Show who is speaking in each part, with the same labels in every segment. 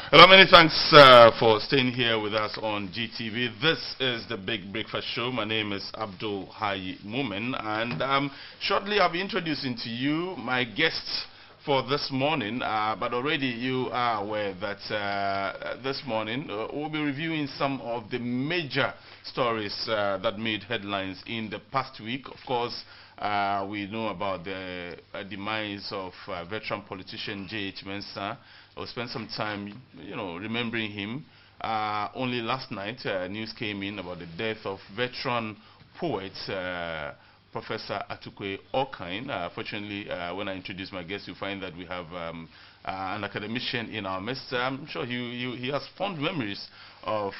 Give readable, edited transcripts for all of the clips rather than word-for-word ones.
Speaker 1: Hello, many thanks for staying here with us on GTV. This is the Big Breakfast Show. My name is Abdul Hayi Mumin, and shortly I'll be introducing to you my guests for this morning. But already you are aware that this morning we'll be reviewing some of the major stories that made headlines in the past week. Of course, we know about the demise of veteran politician J.H. Mensah. I'll spend some time, remembering him. Only last night, news came in about the death of veteran poet, Professor Atukwe Okain. Fortunately, when I introduce my guest, you find that we have an academician in our midst. I'm sure he has fond memories of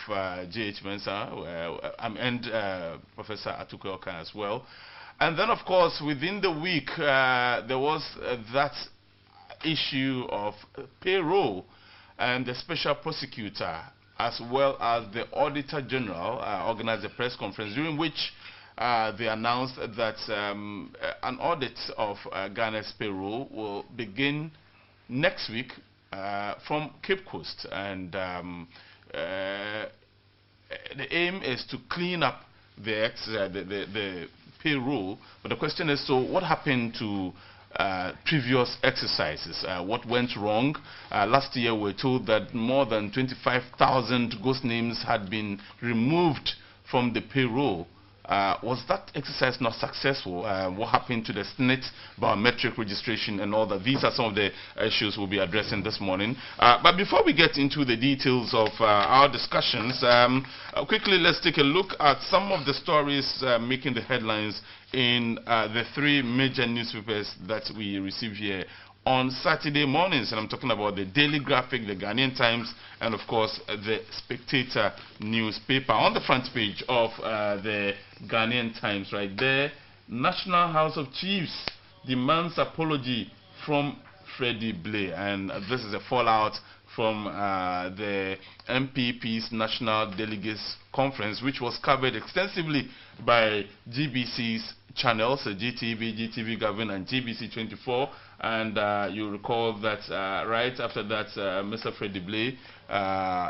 Speaker 1: J.H. Mensah and Professor Atukwe Okain as well. And then, of course, within the week, there was that issue of payroll, and the special prosecutor as well as the auditor general organized a press conference during which they announced that an audit of Ghana's payroll will begin next week from Cape Coast, and the aim is to clean up the payroll. But the question is, so what happened to previous exercises? What went wrong? Last year we were told that more than 25,000 ghost names had been removed from the payroll. Was that exercise not successful? What happened to the Senate biometric registration and all that? These are some of the issues we'll be addressing this morning. But before we get into the details of our discussions, quickly let's take a look at some of the stories making the headlines in the three major newspapers that we receive here on Saturday mornings. And I'm talking about the Daily Graphic, the Ghanaian Times, and of course the Spectator newspaper. On the front page of the Ghanaian Times right there, National House of Chiefs demands apology from Freddie Blay. And this is a fallout from the MPP's National Delegates Conference, which was covered extensively by GBC's channels, GTV, GTV Govern, and GBC 24. And you recall that right after that, Mr. Freddie Blay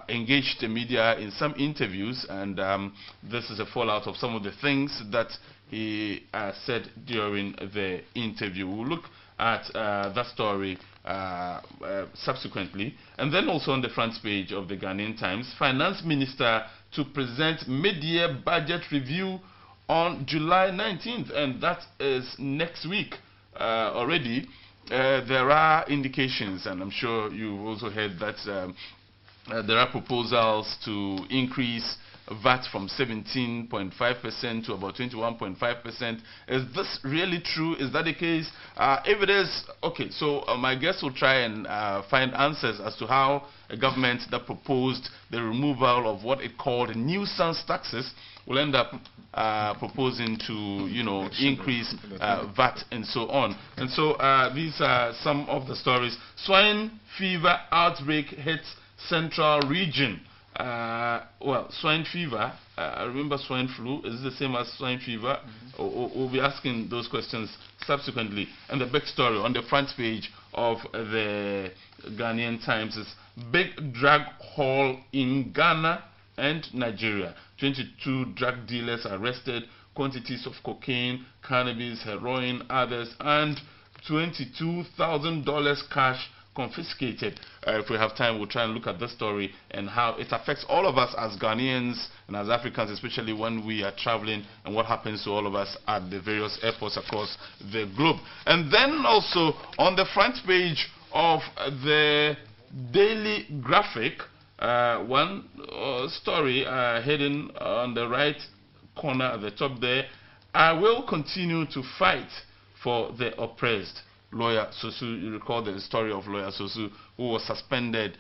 Speaker 1: engaged the media in some interviews, and this is a fallout of some of the things that he said during the interview. We'll look at that story subsequently. And then also on the front page of the Ghanaian Times, Finance Minister to present mid-year budget review on July 19th, and that is next week already. There are indications, and I'm sure you've also heard that there are proposals to increase VAT from 17.5% to about 21.5%. Is this really true? Is that the case? If it is, okay, so my guests will try and find answers as to how a government that proposed the removal of what it called nuisance taxes will end up proposing to, increase VAT and so on. And so these are some of the stories. Swine fever outbreak hits central region. Well, swine fever, I remember swine flu. Is it the same as swine fever? We'll be asking those questions subsequently. And the big story on the front page of the Ghanaian Times is big drug haul in Ghana and Nigeria. 22 drug dealers arrested, quantities of cocaine, cannabis, heroin, others, and $22,000 cash confiscated. If we have time, we'll try and look at this story and how it affects all of us as Ghanaians and as Africans, especially when we are traveling, and what happens to all of us at the various airports across the globe. And then also on the front page of the Daily Graphic, one story hidden on the right corner at the top there: I will continue to fight for the oppressed. Lawyer Sosu, you recall the story of Lawyer Sosu, who was suspended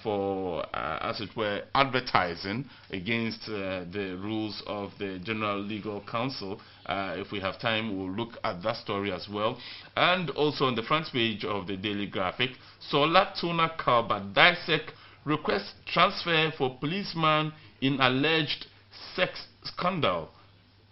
Speaker 1: for, as it were, advertising against the rules of the General Legal Council. If we have time, we'll look at that story as well. And also on the front page of the Daily Graphic, Sola Tuna Kalba dissect request transfer for policeman in alleged sex scandal.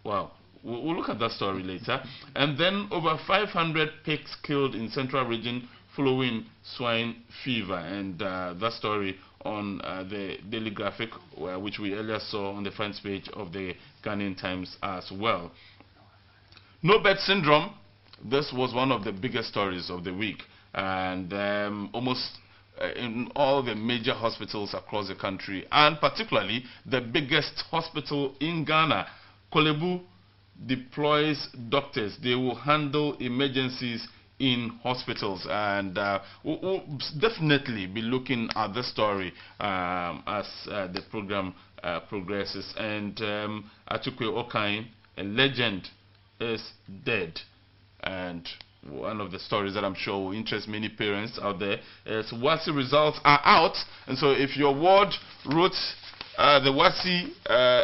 Speaker 1: Wow. We'll look at that story later. And then over 500 pigs killed in central region following swine fever. And that story on the Daily Graphic, which we earlier saw on the front page of the Ghanaian Times as well. No bed syndrome. This was one of the biggest stories of the week, and almost in all the major hospitals across the country, and particularly the biggest hospital in Ghana, Kolebu, deploys doctors. They will handle emergencies in hospitals, and we'll definitely be looking at the story as the program progresses. And Atukwe Okain, a legend, is dead. And one of the stories that I'm sure will interest many parents out there is WASI results are out. And so if your ward wrote the WASI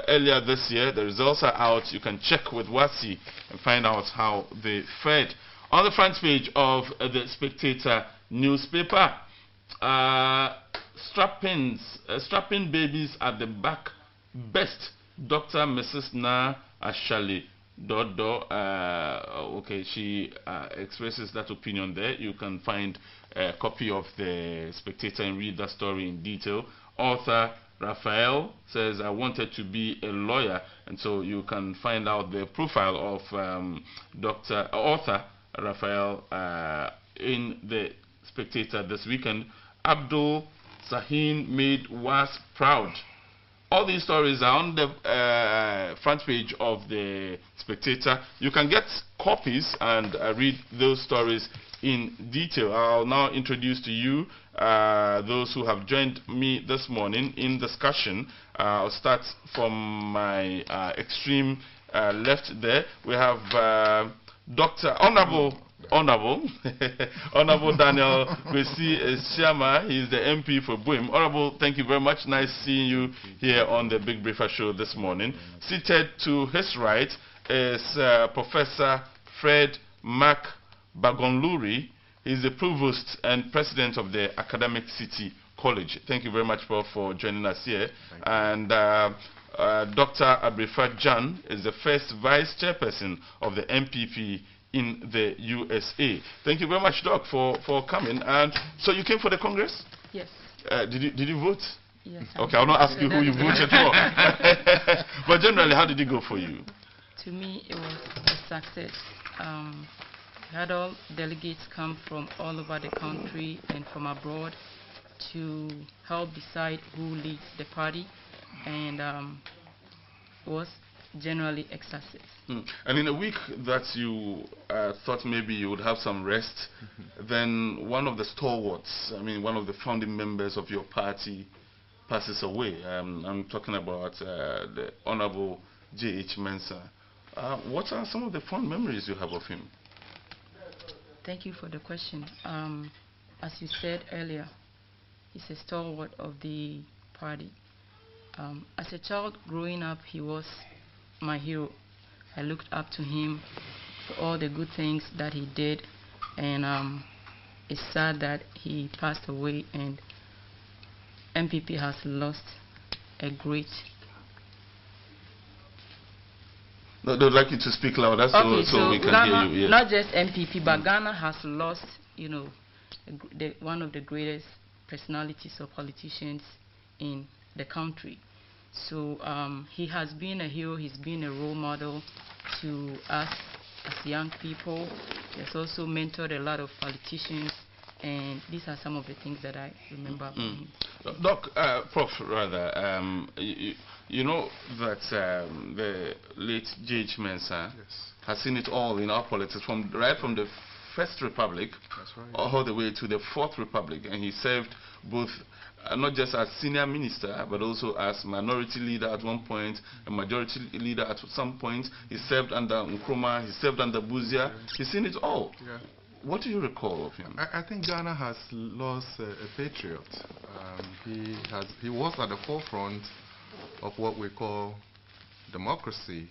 Speaker 1: earlier this year, the results are out. You can check with WASI and find out how they fared. On the front page of the Spectator newspaper, strapping babies at the back best. Dr. Mrs. Na Ashali Dodo, okay, she expresses that opinion there. You can find a copy of the Spectator and read that story in detail. Author Raphael says, I wanted to be a lawyer, and so you can find out the profile of author Raphael in the Spectator this weekend. Abdul Sahin made WAS proud. All these stories are on the front page of the Spectator. You can get copies and read those stories in detail. I'll now introduce to you those who have joined me this morning in discussion. I'll start from my extreme left there. We have Dr. Honorable Daniel Kwesi Siama. He is the MP for Buim. Honorable, thank you very much. Nice seeing you here on the Big Breakfast Show this morning. Seated to his right is Professor Fred Mac Bagonluri. He's the Provost and President of the Academic City College. Thank you very much, Prof, for joining us here. And Dr. Abrifa Jan is the first Vice Chairperson of the MPP in the USA. Thank you very much, Doc, for coming. And so you came for the Congress?
Speaker 2: Yes.
Speaker 1: Did you vote?
Speaker 2: Yes.
Speaker 1: Okay, I'll not ask you who you voted for. But generally, how did it go for you?
Speaker 2: To me, it was a success. We had all delegates come from all over the country and from abroad to help decide who leads the party, and it was generally a success.
Speaker 1: And in a week that you thought maybe you would have some rest, then one of the stalwarts, I mean one of the founding members of your party, passes away. I'm talking about the Honorable J.H. Mensah. What are some of the fond memories you have of him?
Speaker 2: Thank you for the question. As you said earlier, he's a stalwart of the party. As a child growing up, he was my hero. I looked up to him for all the good things that he did, and it's sad that he passed away, and MPP has lost a great...
Speaker 1: No, they'd like you to speak louder so we can
Speaker 2: Ghana,
Speaker 1: hear you. Yes.
Speaker 2: Not just MPP, but Ghana has lost, one of the greatest personalities or politicians in the country. So he has been a hero. He's been a role model to us as young people. He has also mentored a lot of politicians, and these are some of the things that I remember about him.
Speaker 1: Doc, Prof, rather, you know that the late J.H. Mensah has seen it all in our politics, right from the First Republic all the way to the Fourth Republic, and he served both not just as senior minister, but also as minority leader at one point, a majority leader at some point. He served under Nkrumah, he served under Buzia. He's seen it all.
Speaker 3: Yeah.
Speaker 1: What do you recall of him?
Speaker 3: I think Ghana has lost a patriot. He was at the forefront of what we call democracy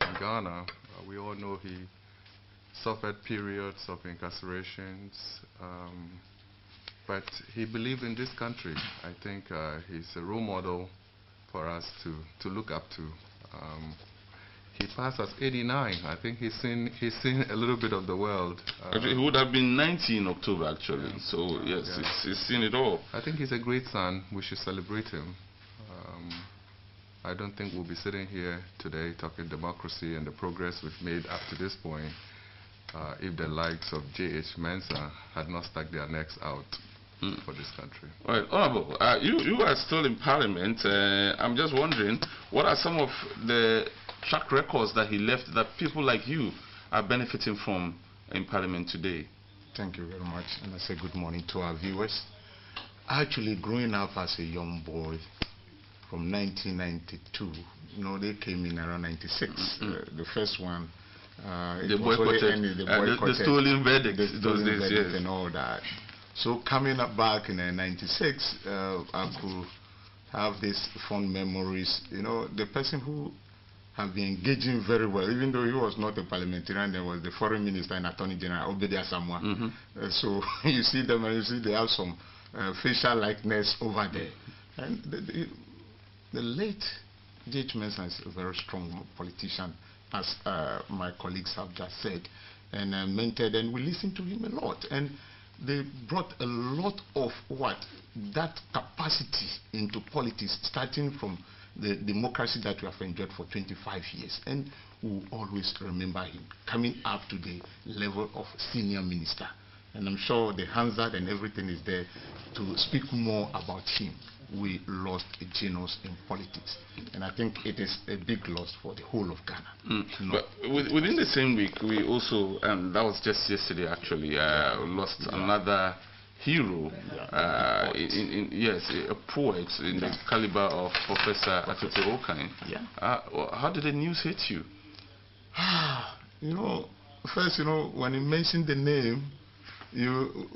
Speaker 3: in Ghana. We all know he suffered periods of incarcerations, but he believed in this country. I think he's a role model for us to look up to. he passed as 89. I think he's seen a little bit of the world.
Speaker 1: Actually, he would have been 90 in October, actually. Yeah. So, yes, yeah. He's seen it all.
Speaker 3: I think he's a great son. We should celebrate him. I don't think we'll be sitting here today talking democracy and the progress we've made up to this point if the likes of J.H. Mensah had not stuck their necks out for this country.
Speaker 1: All right, Honorable, you are still in Parliament. I'm just wondering, what are some of the track records that he left that people like you are benefiting from in Parliament today?
Speaker 4: Thank you very much, and I say good morning to our viewers. Actually, growing up as a young boy from 1992, they came in around 96. The first one,
Speaker 1: the stolen verdict, yes.
Speaker 4: And all that. So coming up back in 96, I could have these fond memories. The person who have been engaging very well, even though he was not a parliamentarian, there was the foreign minister and attorney general, Obedia Samoa. So you see them and you see they have some facial likeness over there. And the late J.H. Mensah is a very strong politician, as my colleagues have just said, and mentored, and we listened to him a lot. And they brought a lot of that capacity into politics, starting from the democracy that we have enjoyed for 25 years. And we will always remember him coming up to the level of senior minister. And I'm sure the Hansard and everything is there to speak more about him. We lost a genius in politics, and I think it is a big loss for the whole of Ghana.
Speaker 1: But within the same week, we also, and that was just yesterday actually, lost another hero, yes, a poet in the caliber of Professor Atutu Okain. How did the news hit you?
Speaker 4: First, when you mentioned the name,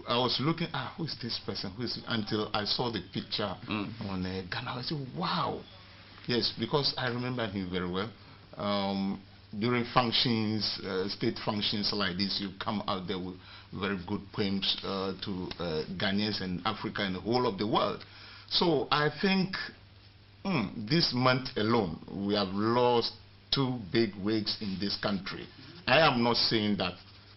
Speaker 4: I was looking, who is this person? Until I saw the picture on Ghana. I said, wow. Yes, because I remember him very well. During functions, state functions like this, you come out there with very good poems to Ghanaians and Africa and the whole of the world. So I think this month alone, we have lost two big wigs in this country. I am not saying that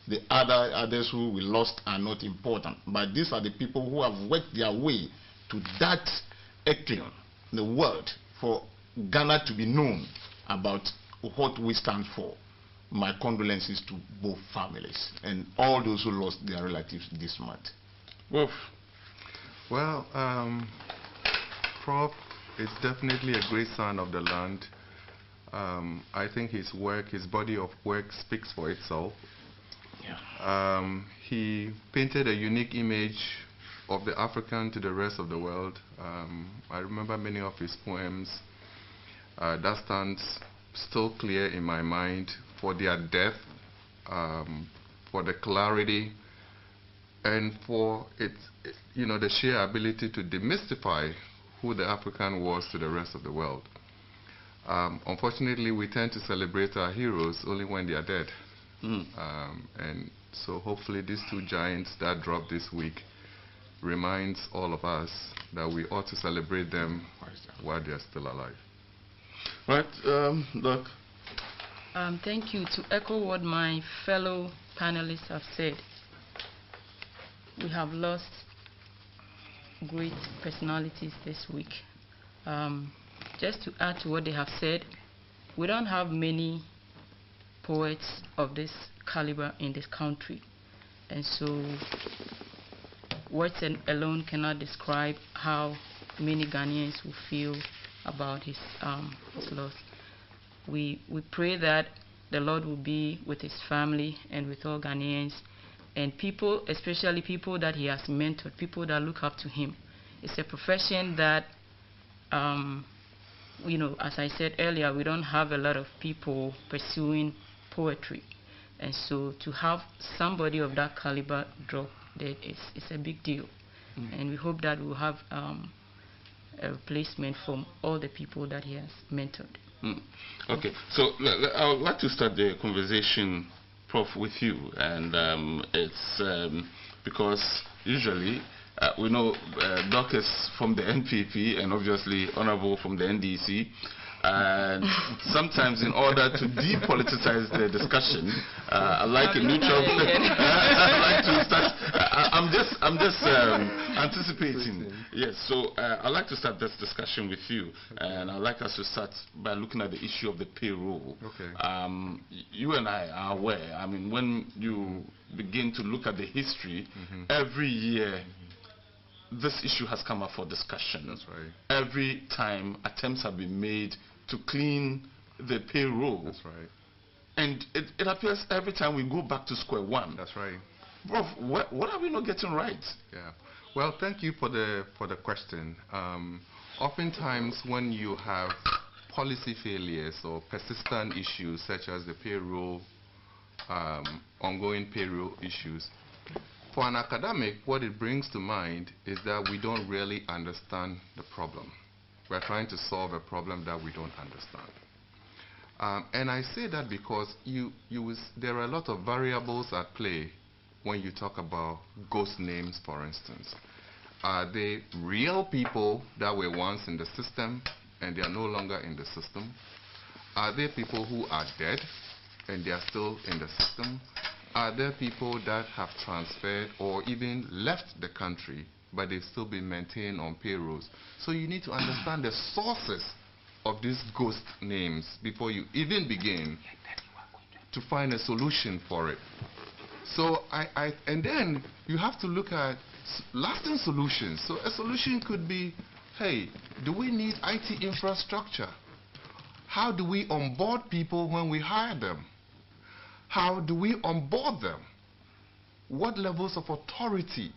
Speaker 4: the others who we lost are not important, but these are the people who have worked their way to that echelon, the world, for Ghana to be known about what we stand for. My condolences to both families and all those who lost their relatives this month.
Speaker 1: Wolf.
Speaker 3: Well, Prof is definitely a great son of the land. I think his body of work speaks for itself. He painted a unique image of the African to the rest of the world. I remember many of his poems. That stands still clear in my mind for their depth, for the clarity, and for the sheer ability to demystify who the African was to the rest of the world. Unfortunately, we tend to celebrate our heroes only when they are dead. And so hopefully these two giants that dropped this week reminds all of us that we ought to celebrate them while they are still alive.
Speaker 1: Right, Doc.
Speaker 2: Thank you. To echo what my fellow panelists have said, we have lost great personalities this week. Just to add to what they have said, we don't have many poets of this caliber in this country, and so words alone cannot describe how many Ghanaians will feel about his loss. We pray that the Lord will be with his family and with all Ghanaians and people, especially people that he has mentored, people that look up to him. It's a profession that as I said earlier, we don't have a lot of people pursuing poetry, and so to have somebody of that caliber drop dead is a big deal. And we hope that we'll have a replacement from all the people that he has mentored.
Speaker 1: Okay, so I would like to start the conversation, Prof, with you, and it's because usually we know Doc is from the NPP and obviously Honorable from the NDC. And sometimes, in order to depoliticize the discussion, I like a neutral. I like to start. I'm just anticipating. Yes. So I'd like to start this discussion with you, and I'd like us to start by looking at the issue of the payroll.
Speaker 3: Okay.
Speaker 1: You and I are aware. I mean, when you begin to look at the history, every year this issue has come up for discussion.
Speaker 3: That's right.
Speaker 1: Every time attempts have been made to clean the payroll.
Speaker 3: That's right.
Speaker 1: And it appears every time we go back to square one.
Speaker 3: That's right.
Speaker 1: Bro, what are we not getting right?
Speaker 3: Yeah. Well, thank you for the question. Oftentimes when you have policy failures or persistent issues such as the payroll, ongoing payroll issues, for an academic, what it brings to mind is that we don't really understand the problem. We're trying to solve a problem that we don't understand. And I say that because there are a lot of variables at play when you talk about ghost names, for instance. Are they real people that were once in the system and they are no longer in the system? Are they people who are dead and they are still in the system? Are there people that have transferred or even left the country but they've still been maintained on payrolls? So you need to understand the sources of these ghost names before you even begin to find a solution for it. So and then you have to look at lasting solutions. So a solution could be, hey, do we need IT infrastructure? How do we onboard people when we hire them? How do we onboard them? What levels of authority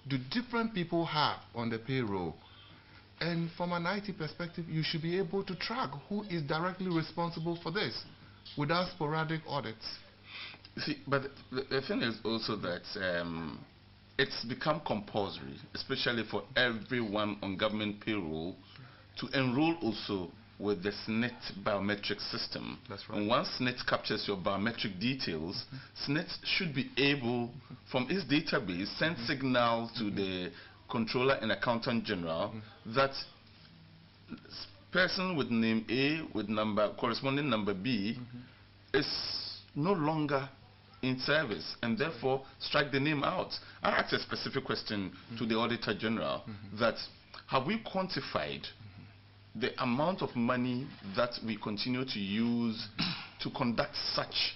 Speaker 3: do different people have on the payroll? And from an IT perspective, you should be able to track who is directly responsible for this without sporadic audits.
Speaker 1: See, but the thing is also that it's become compulsory, especially for everyone on government payroll, to enroll also with the SNET biometric system.
Speaker 3: That's right.
Speaker 1: And once SNET captures your biometric details, SNET should be able, from its database, send signals to the Controller and Accountant General that person with name A with corresponding number B is no longer in service, and therefore strike the name out. I asked a specific question to the Auditor General that have we quantified the amount of money that we continue to use to conduct such,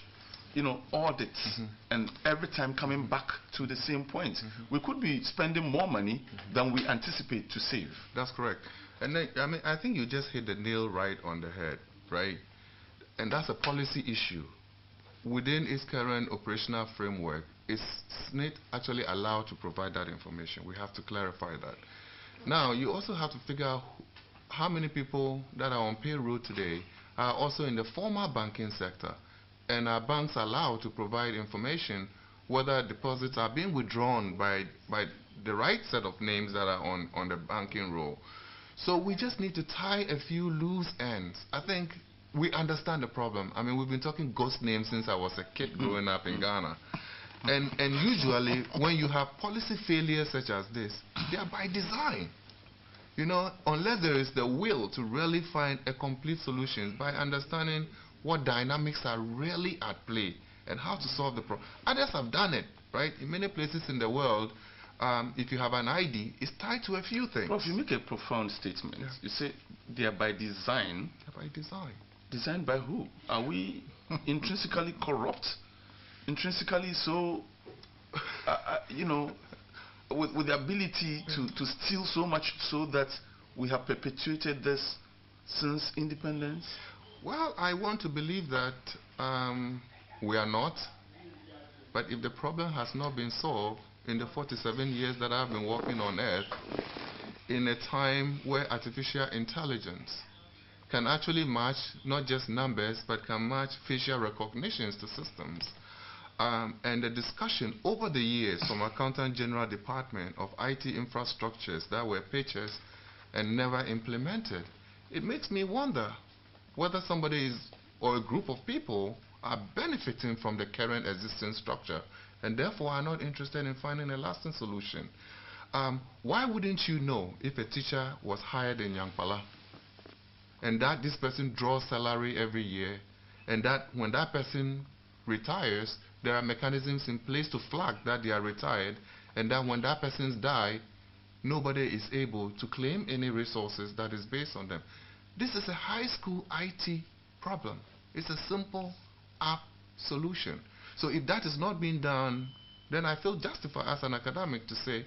Speaker 1: audits, and every time coming back to the same point. We could be spending more money than we anticipate to save.
Speaker 3: That's correct. And then, I think you just hit the nail right on the head, right? And that's a policy issue. Within its current operational framework, is SNET actually allowed to provide that information? We have to clarify that. Now, you also have to figure out how many people that are on payroll today are also in the formal banking sector. And are banks allowed to provide information whether deposits are being withdrawn by the right set of names that are on the banking roll? So we just need to tie a few loose ends. I think we understand the problem. I mean, we've been talking ghost names since I was a kid growing up in Ghana. And usually when you have policy failures such as this, they are by design. Unless there is the will to really find a complete solution by understanding what dynamics are really at play and how to solve the problem. Others have done it, right? In many places in the world, if you have an ID, it's tied to a few things.
Speaker 1: Prof, you make a profound statement. Yeah. You say they are by design.
Speaker 3: They're by design.
Speaker 1: Designed by who? Are we intrinsically corrupt? Intrinsically so, with the ability to steal so much so that we have perpetuated this since independence?
Speaker 3: Well, I want to believe that we are not. But if the problem has not been solved in the 47 years that I've been working on Earth, in a time where artificial intelligence can actually match not just numbers, but can match facial recognitions to systems, and the discussion over the years from Accountant General Department of IT infrastructures that were purchased and never implemented, it makes me wonder whether somebody is, or a group of people are benefiting from the current existing structure and therefore are not interested in finding a lasting solution. Why wouldn't you know if a teacher was hired in Yankpala and that this person draws salary every year, and that when that person retires, there are mechanisms in place to flag that they are retired, and that when that person's died, nobody is able to claim any resources that is based on them. This is a high school IT problem. It's a simple app solution. So if that is not being done, then I feel justified as an academic to say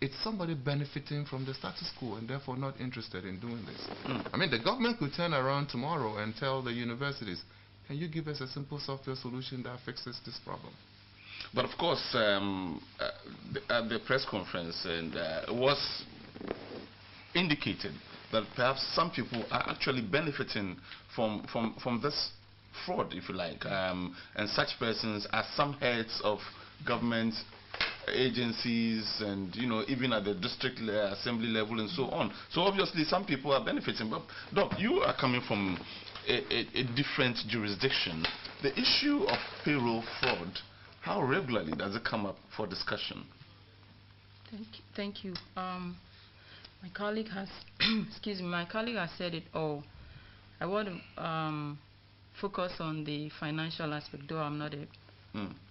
Speaker 3: it's somebody benefiting from the status quo and therefore not interested in doing this. I mean, the government could turn around tomorrow and tell the universities, can you give us a simple software solution that fixes this problem?
Speaker 1: But of course, at the press conference, and it was indicated that perhaps some people are actually benefiting from this fraud, if you like, and such persons are some heads of government agencies, and even at the district assembly level and so on. So obviously some people are benefiting. But Doc, you are coming from a different jurisdiction. The issue of payroll fraud, how regularly does it come up for discussion?
Speaker 2: Thank you. My colleague has, excuse me, my colleague has said it all. I want to focus on the financial aspect, though I'm not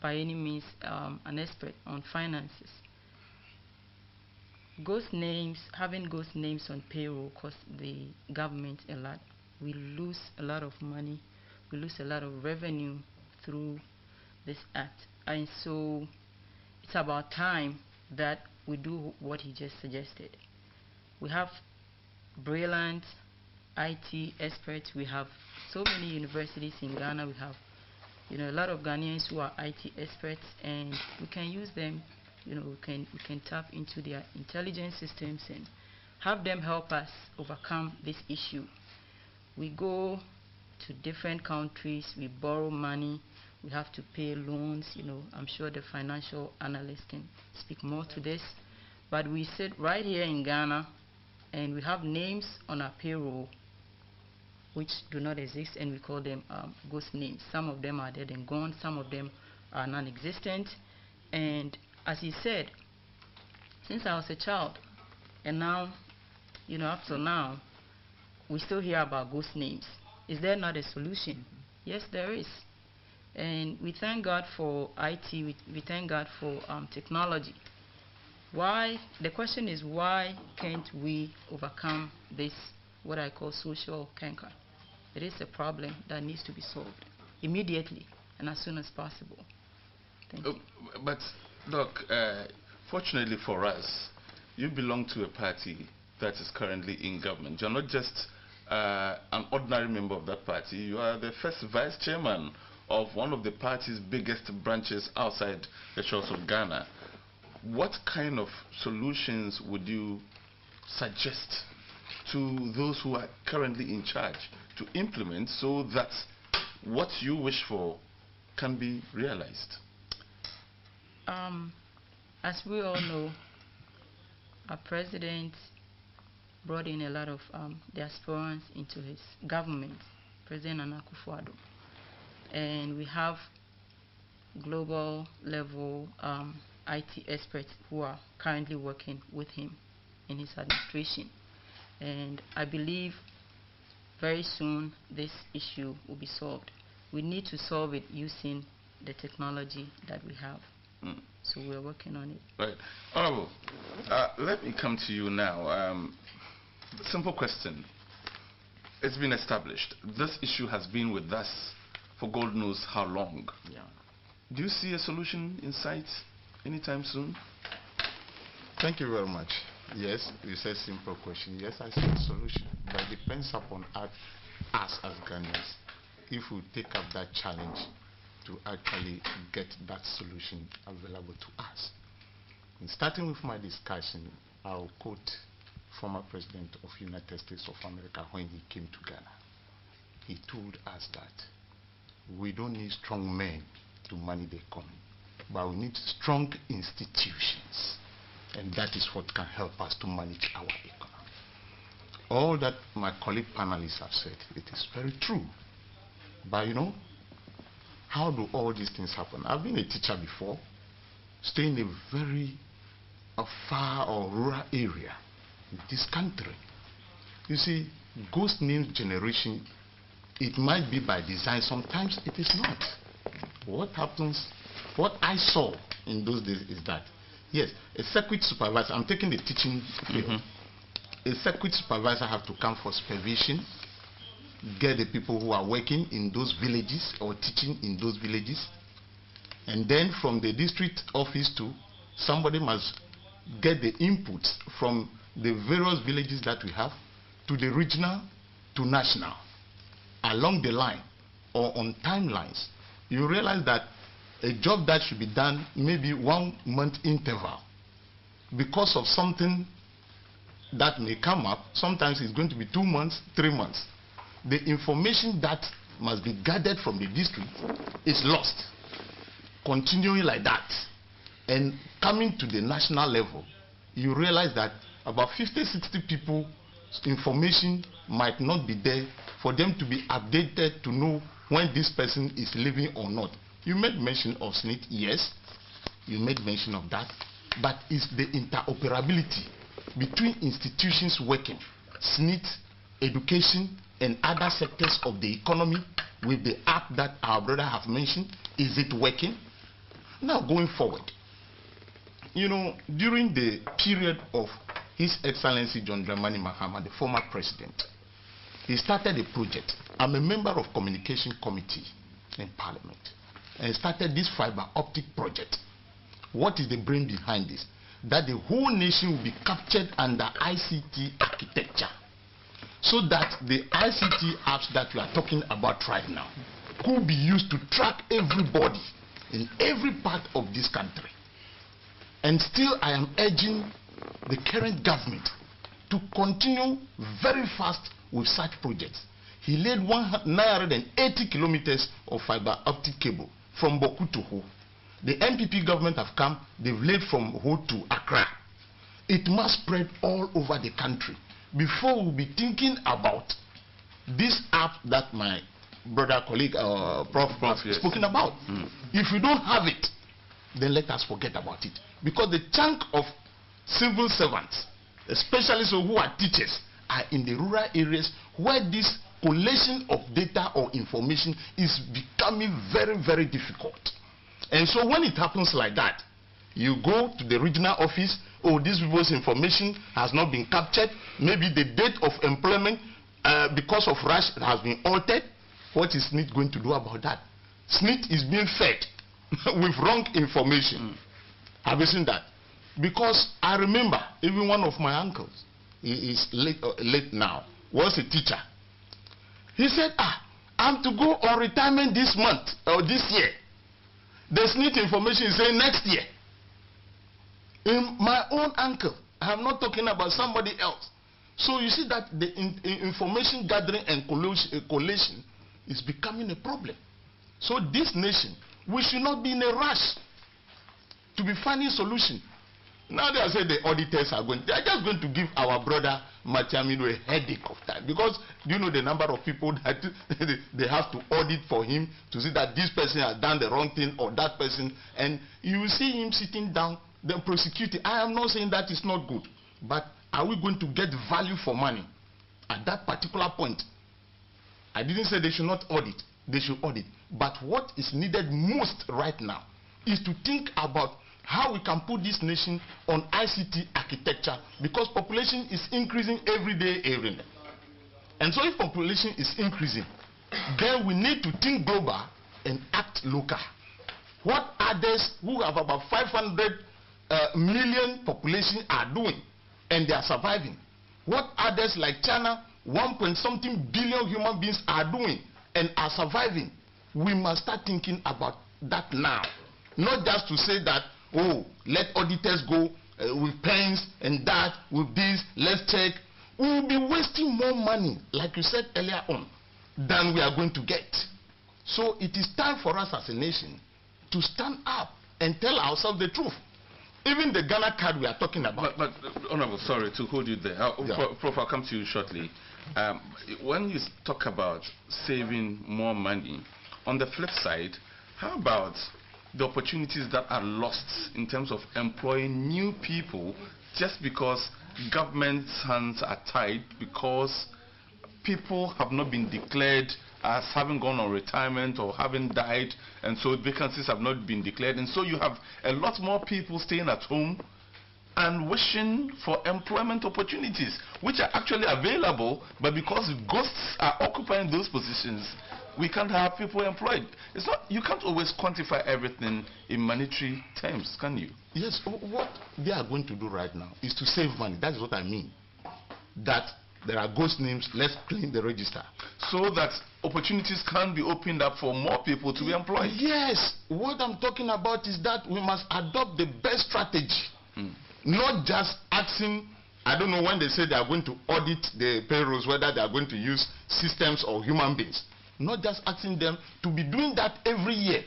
Speaker 2: by any means an expert on finances. Having ghost names on payroll costs the government a lot. We lose a lot of money. We lose a lot of revenue through this act. And so it's about time that we do what he just suggested. We have brilliant IT experts. We have so many universities in Ghana. We have a lot of Ghanaians who are IT experts, and we can use them. We can tap into their intelligence systems and have them help us overcome this issue. We go to different countries, we borrow money, we have to pay loans. I'm sure the financial analyst can speak more to this, but we sit right here in Ghana and we have names on our payroll which do not exist, and we call them ghost names. Some of them are dead and gone, some of them are non-existent. And as he said, since I was a child, and now, up to now, we still hear about ghost names. Is there not a solution? Yes, there is. And we thank God for IT, we thank God for technology. The question is, why can't we overcome this, what I call social canker? It is a problem that needs to be solved immediately and as soon as possible. Thank you.
Speaker 1: But Doc, fortunately for us, you belong to a party that is currently in government. You're not just an ordinary member of that party. You are the first vice chairman of one of the party's biggest branches outside the shores of Ghana. What kind of solutions would you suggest to those who are currently in charge to implement so that what you wish for can be realized?
Speaker 2: As we all know, our president brought in a lot of diasporans into his government, President Nana Akufo-Addo. And we have global level IT experts who are currently working with him in his administration. And I believe very soon this issue will be solved. We need to solve it using the technology that we have. So we're working on it.
Speaker 1: Right. Honorable, let me come to you now. Simple question. It's been established. This issue has been with us for God knows how long.
Speaker 2: Yeah.
Speaker 1: Do you see a solution in sight anytime soon?
Speaker 4: Thank you very much. Yes, you said simple question. Yes, I see a solution, but it depends upon us as Ghanaians if we take up that challenge to actually get that solution available to us. In starting with my discussion, I'll quote former President of United States of America when he came to Ghana. He told us that we don't need strong men to manage the economy, but we need strong institutions. And that is what can help us to manage our economy. All that my colleague panelists have said, it is very true. But how do all these things happen? I've been a teacher before, staying in a very far or rural area in this country. You see, ghost name generation, it might be by design, sometimes it is not. What happens, what I saw in those days is that, yes, a circuit supervisor, I'm taking the teaching field, a circuit supervisor have to come for supervision, get the people who are working in those villages or teaching in those villages, and then from the district office to somebody must get the inputs from the various villages that we have to the regional to national along the line or on timelines. You realize that a job that should be done maybe 1 month interval, because of something that may come up, sometimes it's going to be 2 months, 3 months. The information that must be gathered from the district is lost. Continuing like that and coming to the national level, you realize that about 50, 60 people information might not be there for them to be updated to know when this person is living or not. You made mention of SNIT, yes, you made mention of that, but it's the interoperability between institutions working, SNIT, education, and other sectors of the economy with the app that our brother have mentioned. Is it working? Now going forward, you know, during the period of His Excellency John Dramani Mahama, the former president, he started a project. I'm a member of Communication Committee in Parliament and started this fiber optic project. What is the brain behind this? That the whole nation will be captured under ICT architecture, so that the ICT apps that we are talking about right now could be used to track everybody in every part of this country. And still I am urging the current government to continue very fast with such projects. He laid 980 kilometers of fiber optic cable from Boku to Ho. The NPP government have come, they've laid from Ho to Accra. It must spread all over the country before we'll be thinking about this app that my brother colleague Prof has spoken about. If we don't have it, then let us forget about it, because the chunk of civil servants, especially so who are teachers, are in the rural areas where this collation of data or information is becoming very, very difficult. And so when it happens like that, you go to the regional office, oh, this people's information has not been captured, maybe the date of employment because of rush has been altered. What is SNIT going to do about that? SNIT is being fed with wrong information. Have you seen that? Because I remember even one of my uncles, he is late now, was a teacher. He said, I'm to go on retirement this month or this year. The SNIT information is saying next year. In my own uncle, I'm not talking about somebody else. So you see that the information gathering and collation is becoming a problem. So this nation, we should not be in a rush to be finding solution. Now they are saying the auditors are going, they are just going to give our brother Matiamino a headache of time, because do you know the number of people that they have to audit for him to see that this person has done the wrong thing or that person, and you will see him sitting down, then prosecuting. I am not saying that is not good, but are we going to get value for money at that particular point? I didn't say they should not audit, they should audit, but what is needed most right now is to think about how we can put this nation on ICT architecture, because population is increasing every day. And so if population is increasing, then we need to think global and act local. What others who have about 500 million population are doing and they are surviving? What others like China, 1.something billion human beings are doing and are surviving? We must start thinking about that now. Not just to say that, oh, let auditors go with pens and that, with this, let's check. We will be wasting more money, like you said earlier on, than we are going to get. So it is time for us as a nation to stand up and tell ourselves the truth. Even the Ghana card we are talking about.
Speaker 1: But Honorable, sorry to hold you there. Prof, I'll come to you shortly. When you talk about saving more money, on the flip side, how about the opportunities that are lost in terms of employing new people just because government's hands are tied, because people have not been declared as having gone on retirement or having died, and so vacancies have not been declared, and so you have a lot more people staying at home and wishing for employment opportunities, which are actually available, but because ghosts are occupying those positions, we can't have people employed. It's not, you can't always quantify everything in monetary terms, can you?
Speaker 4: Yes, what they are going to do right now is to save money. That is what I mean. That there are ghost names, let's clean the register.
Speaker 1: So that opportunities can be opened up for more people to be employed.
Speaker 4: Yes, what I'm talking about is that we must adopt the best strategy. Not just asking, I don't know when they say they are going to audit the payrolls, whether they are going to use systems or human beings. Not just asking them to be doing that every year.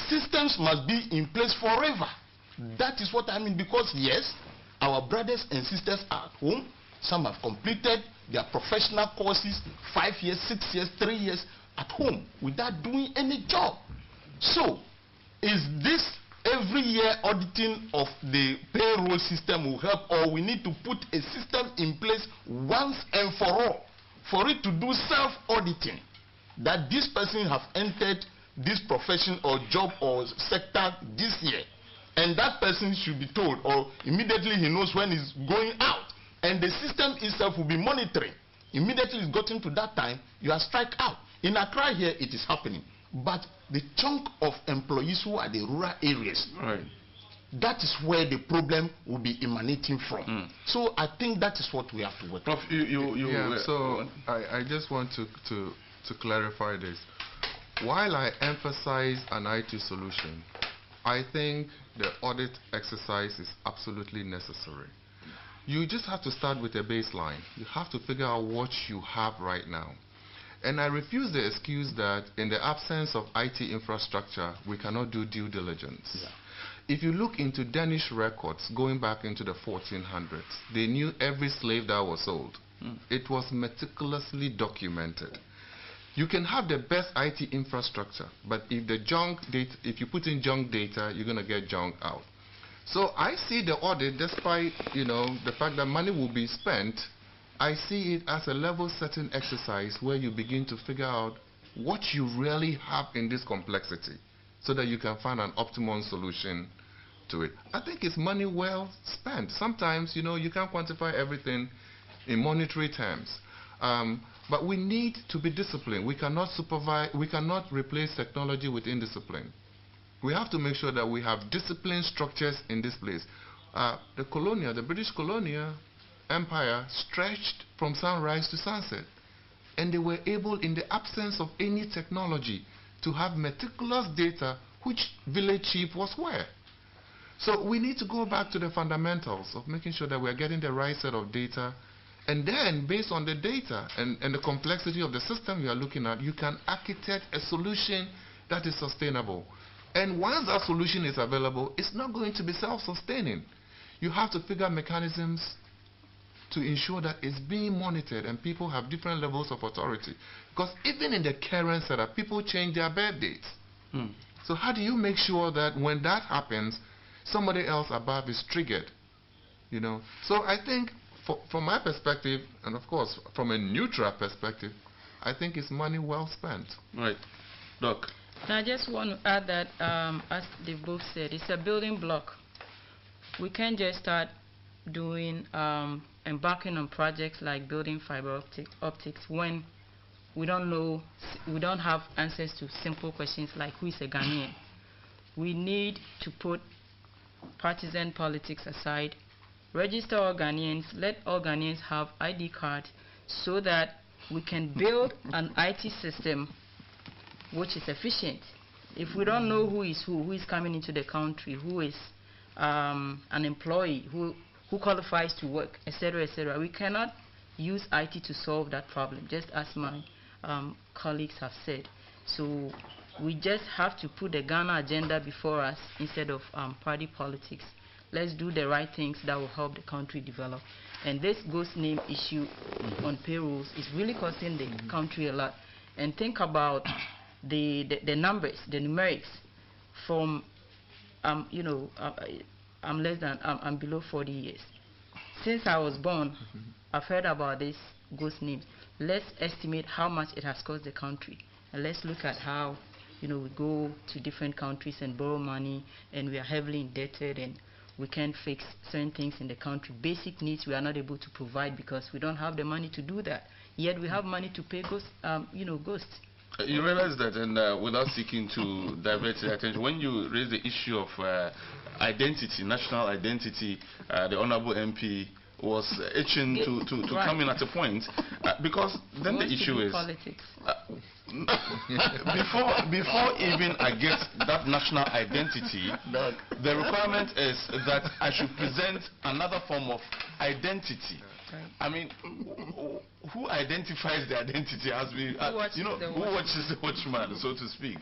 Speaker 4: Systems must be in place forever. That is what I mean, because yes, our brothers and sisters are at home. Some have completed their professional courses, 5 years, 6 years, 3 years at home without doing any job. So, is this every year auditing of the payroll system will help, or we need to put a system in place once and for all for it to do self-auditing, that this person have entered this profession or job or sector this year, and that person should be told, or immediately he knows when he's going out, and the system itself will be monitoring. Immediately it's gotten to that time, you are strike out. In Accra here, it is happening. But the chunk of employees who are the rural areas,
Speaker 1: Right.
Speaker 4: that is where the problem will be emanating from. So I think that is what we have to work on.
Speaker 3: So I just want to clarify this. While I emphasize an IT solution, I think the audit exercise is absolutely necessary. You just have to start with a baseline. You have to figure out what you have right now. And I refuse the excuse that in the absence of IT infrastructure, we cannot do due diligence.
Speaker 4: Yeah.
Speaker 3: If you look into Danish records going back into the 1400s, they knew every slave that was sold. It was meticulously documented. You can have the best IT infrastructure, but if the junk data, if you put in junk data, you're going to get junk out. So I see the audit, despite the fact that money will be spent, I see it as a level setting exercise where you begin to figure out what you really have in this complexity so that you can find an optimum solution to it. I think it's money well spent. Sometimes, you can't quantify everything in monetary terms. But we need to be disciplined. We cannot replace technology with indiscipline. We have to make sure that we have disciplined structures in this place. The British colonial empire stretched from sunrise to sunset, and they were able, in the absence of any technology, to have meticulous data which village chief was where. So we need to go back to the fundamentals of making sure that we are getting the right set of data, and then based on the data and the complexity of the system you are looking at, you can architect a solution that is sustainable. And once that solution is available, it's not going to be self-sustaining. You have to figure mechanisms to ensure that it's being monitored and people have different levels of authority. Because even in the current setup, people change their birth dates. So how do you make sure that when that happens, somebody else above is triggered? So I think from my perspective, and of course from a neutral perspective, I think it's money well spent.
Speaker 1: Right. Doc.
Speaker 2: I just want to add that, as they both said, it's a building block. We can't just start doing, embarking on projects like building fiber optics when we don't know, we don't have answers to simple questions like who is a Ghanaian. We need to put partisan politics aside, register all Ghanaians, let all Ghanaians have ID cards so that we can build an IT system which is efficient. If we don't know who is coming into the country, who is an employee, who qualifies to work, etc., we cannot use IT to solve that problem, just as my colleagues have said. So we just have to put the Ghana agenda before us instead of party politics. Let's do the right things that will help the country develop. And this ghost name issue on payrolls is really costing the country a lot. And think about the numbers, the numerics. From I'm less than I'm below 40 years. Since I was born, I've heard about this ghost names. Let's estimate how much it has cost the country, and let's look at how, we go to different countries and borrow money, and we are heavily indebted, and we can't fix certain things in the country. Basic needs we are not able to provide because we don't have the money to do that. Yet we have money to pay ghosts.
Speaker 1: You realize that, and without seeking to divert the attention, when you raise the issue of identity, national identity, the Honorable MP was itching to come in at a point, because then the issue is
Speaker 2: politics.
Speaker 1: before even I get that national identity, the requirement is that I should present another form of identity.
Speaker 2: Right.
Speaker 1: I mean, who identifies the identity as we, who watches the watchman, so to speak?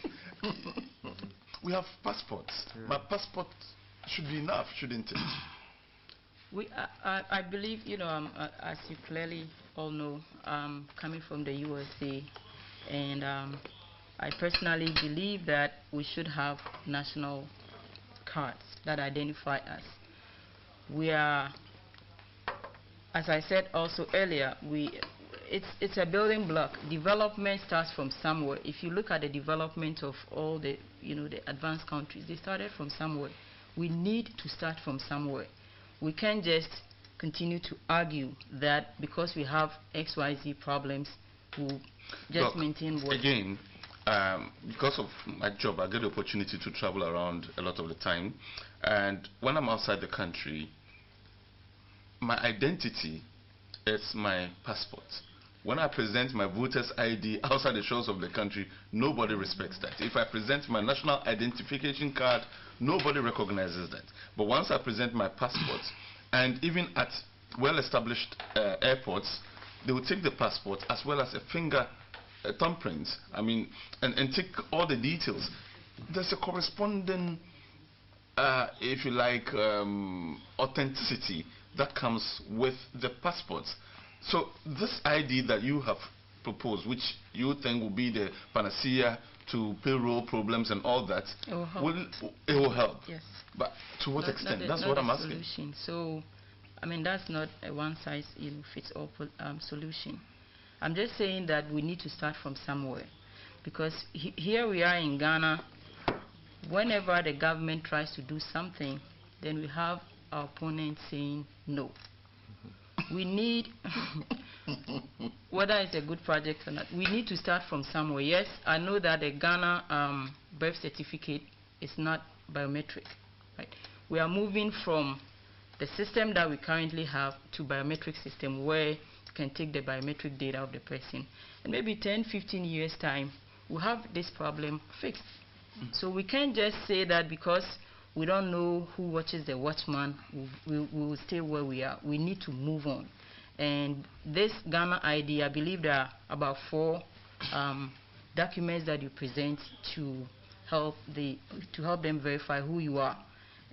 Speaker 1: We have passports, but passport should be enough, shouldn't it?
Speaker 2: I believe, as you clearly all know, coming from the USA, and I personally believe that we should have national cards that identify us. We are, as I said also earlier, it's a building block. Development starts from somewhere. If you look at the development of all the the advanced countries, they started from somewhere. We need to start from somewhere. We can't just continue to argue that because we have XYZ problems, we'll just maintain what.
Speaker 1: Again, because of my job, I get the opportunity to travel around a lot of the time, and when I'm outside the country, my identity is my passport. When I present my voter's ID outside the shores of the country, nobody respects that. If I present my national identification card, nobody recognizes that. But once I present my passport, and even at well-established airports, they will take the passport as well as a finger thumbprint, and take all the details. There's a corresponding, if you like, authenticity that comes with the passports. So this ID that you have proposed, which you think will be the panacea to payroll problems and all that,
Speaker 2: it will help.
Speaker 1: It will help.
Speaker 2: Yes.
Speaker 1: But to what extent? That's
Speaker 2: not
Speaker 1: what I'm
Speaker 2: asking. Solution. So, that's not a one-size-fits-all solution. I'm just saying that we need to start from somewhere, because here we are in Ghana. Whenever the government tries to do something, then we have our opponents saying no. We need, whether it's a good project or not, we need to start from somewhere. Yes, I know that the Ghana birth certificate is not biometric. Right? We are moving from the system that we currently have to biometric system, where you can take the biometric data of the person. And maybe 10, 15 years time, we'll have this problem fixed. So we can't just say that because we don't know who watches the watchman, we will stay where we are. We need to move on. And this Ghana ID, I believe there are about 4 documents that you present to help them verify who you are.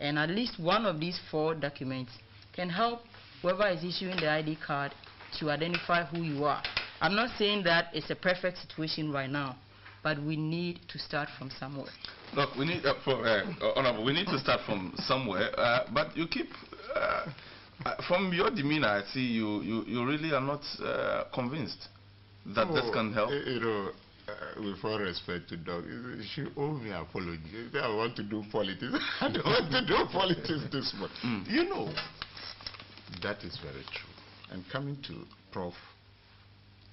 Speaker 2: And at least one of these 4 documents can help whoever is issuing the ID card to identify who you are. I'm not saying that it's a perfect situation right now, but we need to start from somewhere.
Speaker 1: Look, we need Honorable, we need to start from somewhere. But you keep, from your demeanor, I see you really are not convinced that this can help.
Speaker 4: With all respect to Doug, she owe me an apology. I want to do politics. I don't want to do politics this much. That is very true. And coming to Prof,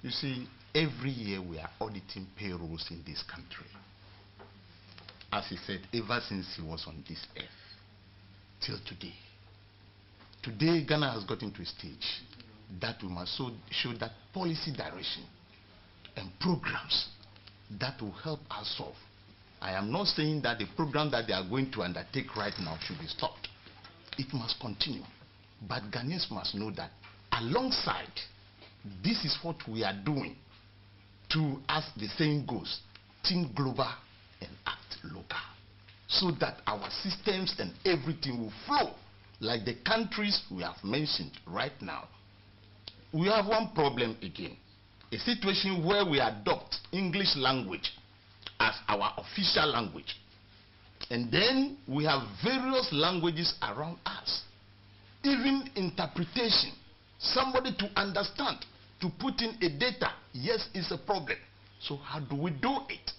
Speaker 4: you see, every year we are auditing payrolls in this country. As he said, ever since he was on this earth, till today. Today, Ghana has gotten to a stage that we must show that policy direction and programs that will help us solve. I am not saying that the program that they are going to undertake right now should be stopped. It must continue. But Ghanaians must know that alongside, this is what we are doing to, as the saying goes, think global and act local, so that our systems and everything will flow like the countries we have mentioned right now. We have one problem again, a situation where we adopt English language as our official language, and then we have various languages around us. Even interpretation, somebody to understand to put in a data, yes, it's a problem. So how do we do it?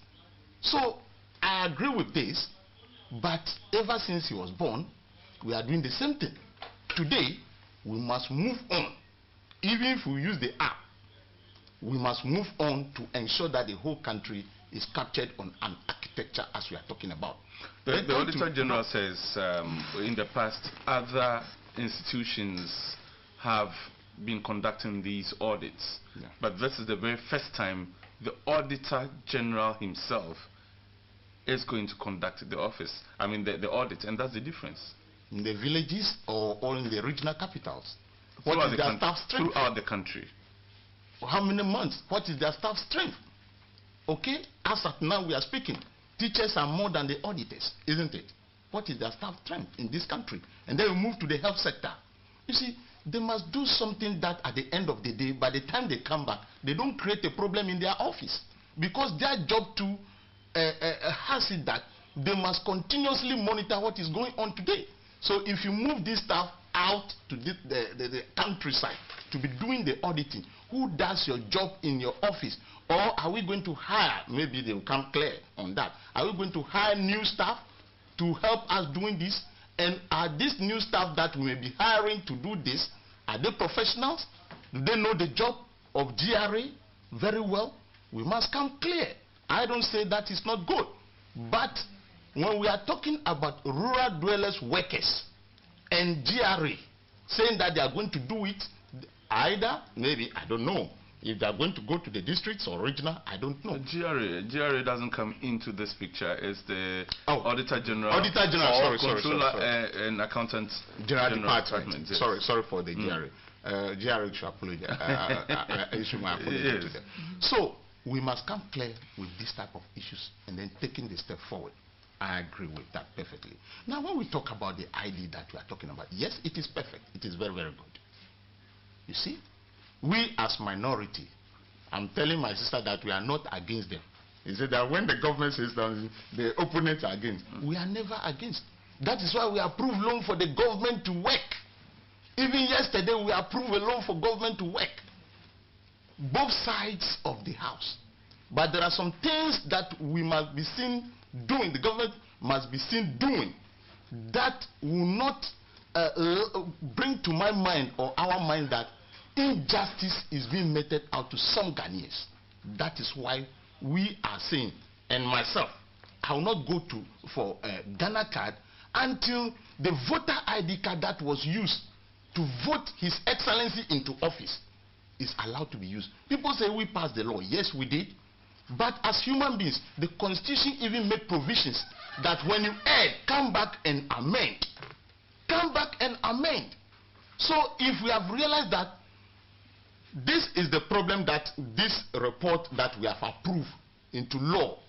Speaker 4: So I agree with this, but ever since he was born, we are doing the same thing. Today, we must move on. Even if we use the app, we must move on to ensure that the whole country is captured on an architecture as we are talking about.
Speaker 1: The Auditor General says in the past, other institutions have been conducting these audits.
Speaker 4: Yeah.
Speaker 1: But this is the very first time the Auditor General himself is going to conduct the office. I mean, the audit, and that's the difference.
Speaker 4: In the villages or in the regional capitals? What
Speaker 1: Throughout
Speaker 4: is their staff strength?
Speaker 1: Throughout the country.
Speaker 4: How many months? What is their staff strength? Okay, as at now we are speaking, teachers are more than the auditors, isn't it? What is their staff strength in this country? And then we move to the health sector. You see, they must do something that at the end of the day, by the time they come back, they don't create a problem in their office. Because their job too has it that they must continuously monitor what is going on today. So if you move this staff out to the countryside to be doing the auditing, who does your job in your office? Or are we going to hire, maybe they will come clear on that, are we going to hire new staff to help us doing this? And are these new staff that we may be hiring to do this, are they professionals? Do they know the job of GRA very well? We must come clear. I don't say that is not good. But when we are talking about rural dwellers workers and GRA saying that they are going to do it, either, maybe, I don't know, if they are going to go to the districts or regional, I don't know.
Speaker 1: GRA doesn't come into this picture. It's the Auditor General.
Speaker 4: Auditor General,
Speaker 1: Controller and Accountant
Speaker 4: General Department.
Speaker 1: Yes.
Speaker 4: Sorry for the GRA. GRA should apologize. Issue my apology to them. So we must come clear with this type of issues and then taking the step forward. I agree with that perfectly. Now, when we talk about the ID that we are talking about, yes, it is perfect. It is very, very good. You see, we as minority, I'm telling my sister that we are not against them. He said that when the government says that the opponents are against, we are never against. That is why we approve loan for the government to work. Even yesterday, we approved a loan for government to work. Both sides of the house. But there are some things that we must be seen doing, the government must be seen doing, that will not bring to my mind or our mind that injustice is being meted out to some Ghanaians. That is why we are saying, and myself, I will not go for a Ghana card until the voter ID card that was used to vote His Excellency into office is allowed to be used. People say we passed the law. Yes, we did. But as human beings, the Constitution even made provisions that when you err, come back and amend. Come back and amend. So if we have realized that this is the problem that this report that we have approved into law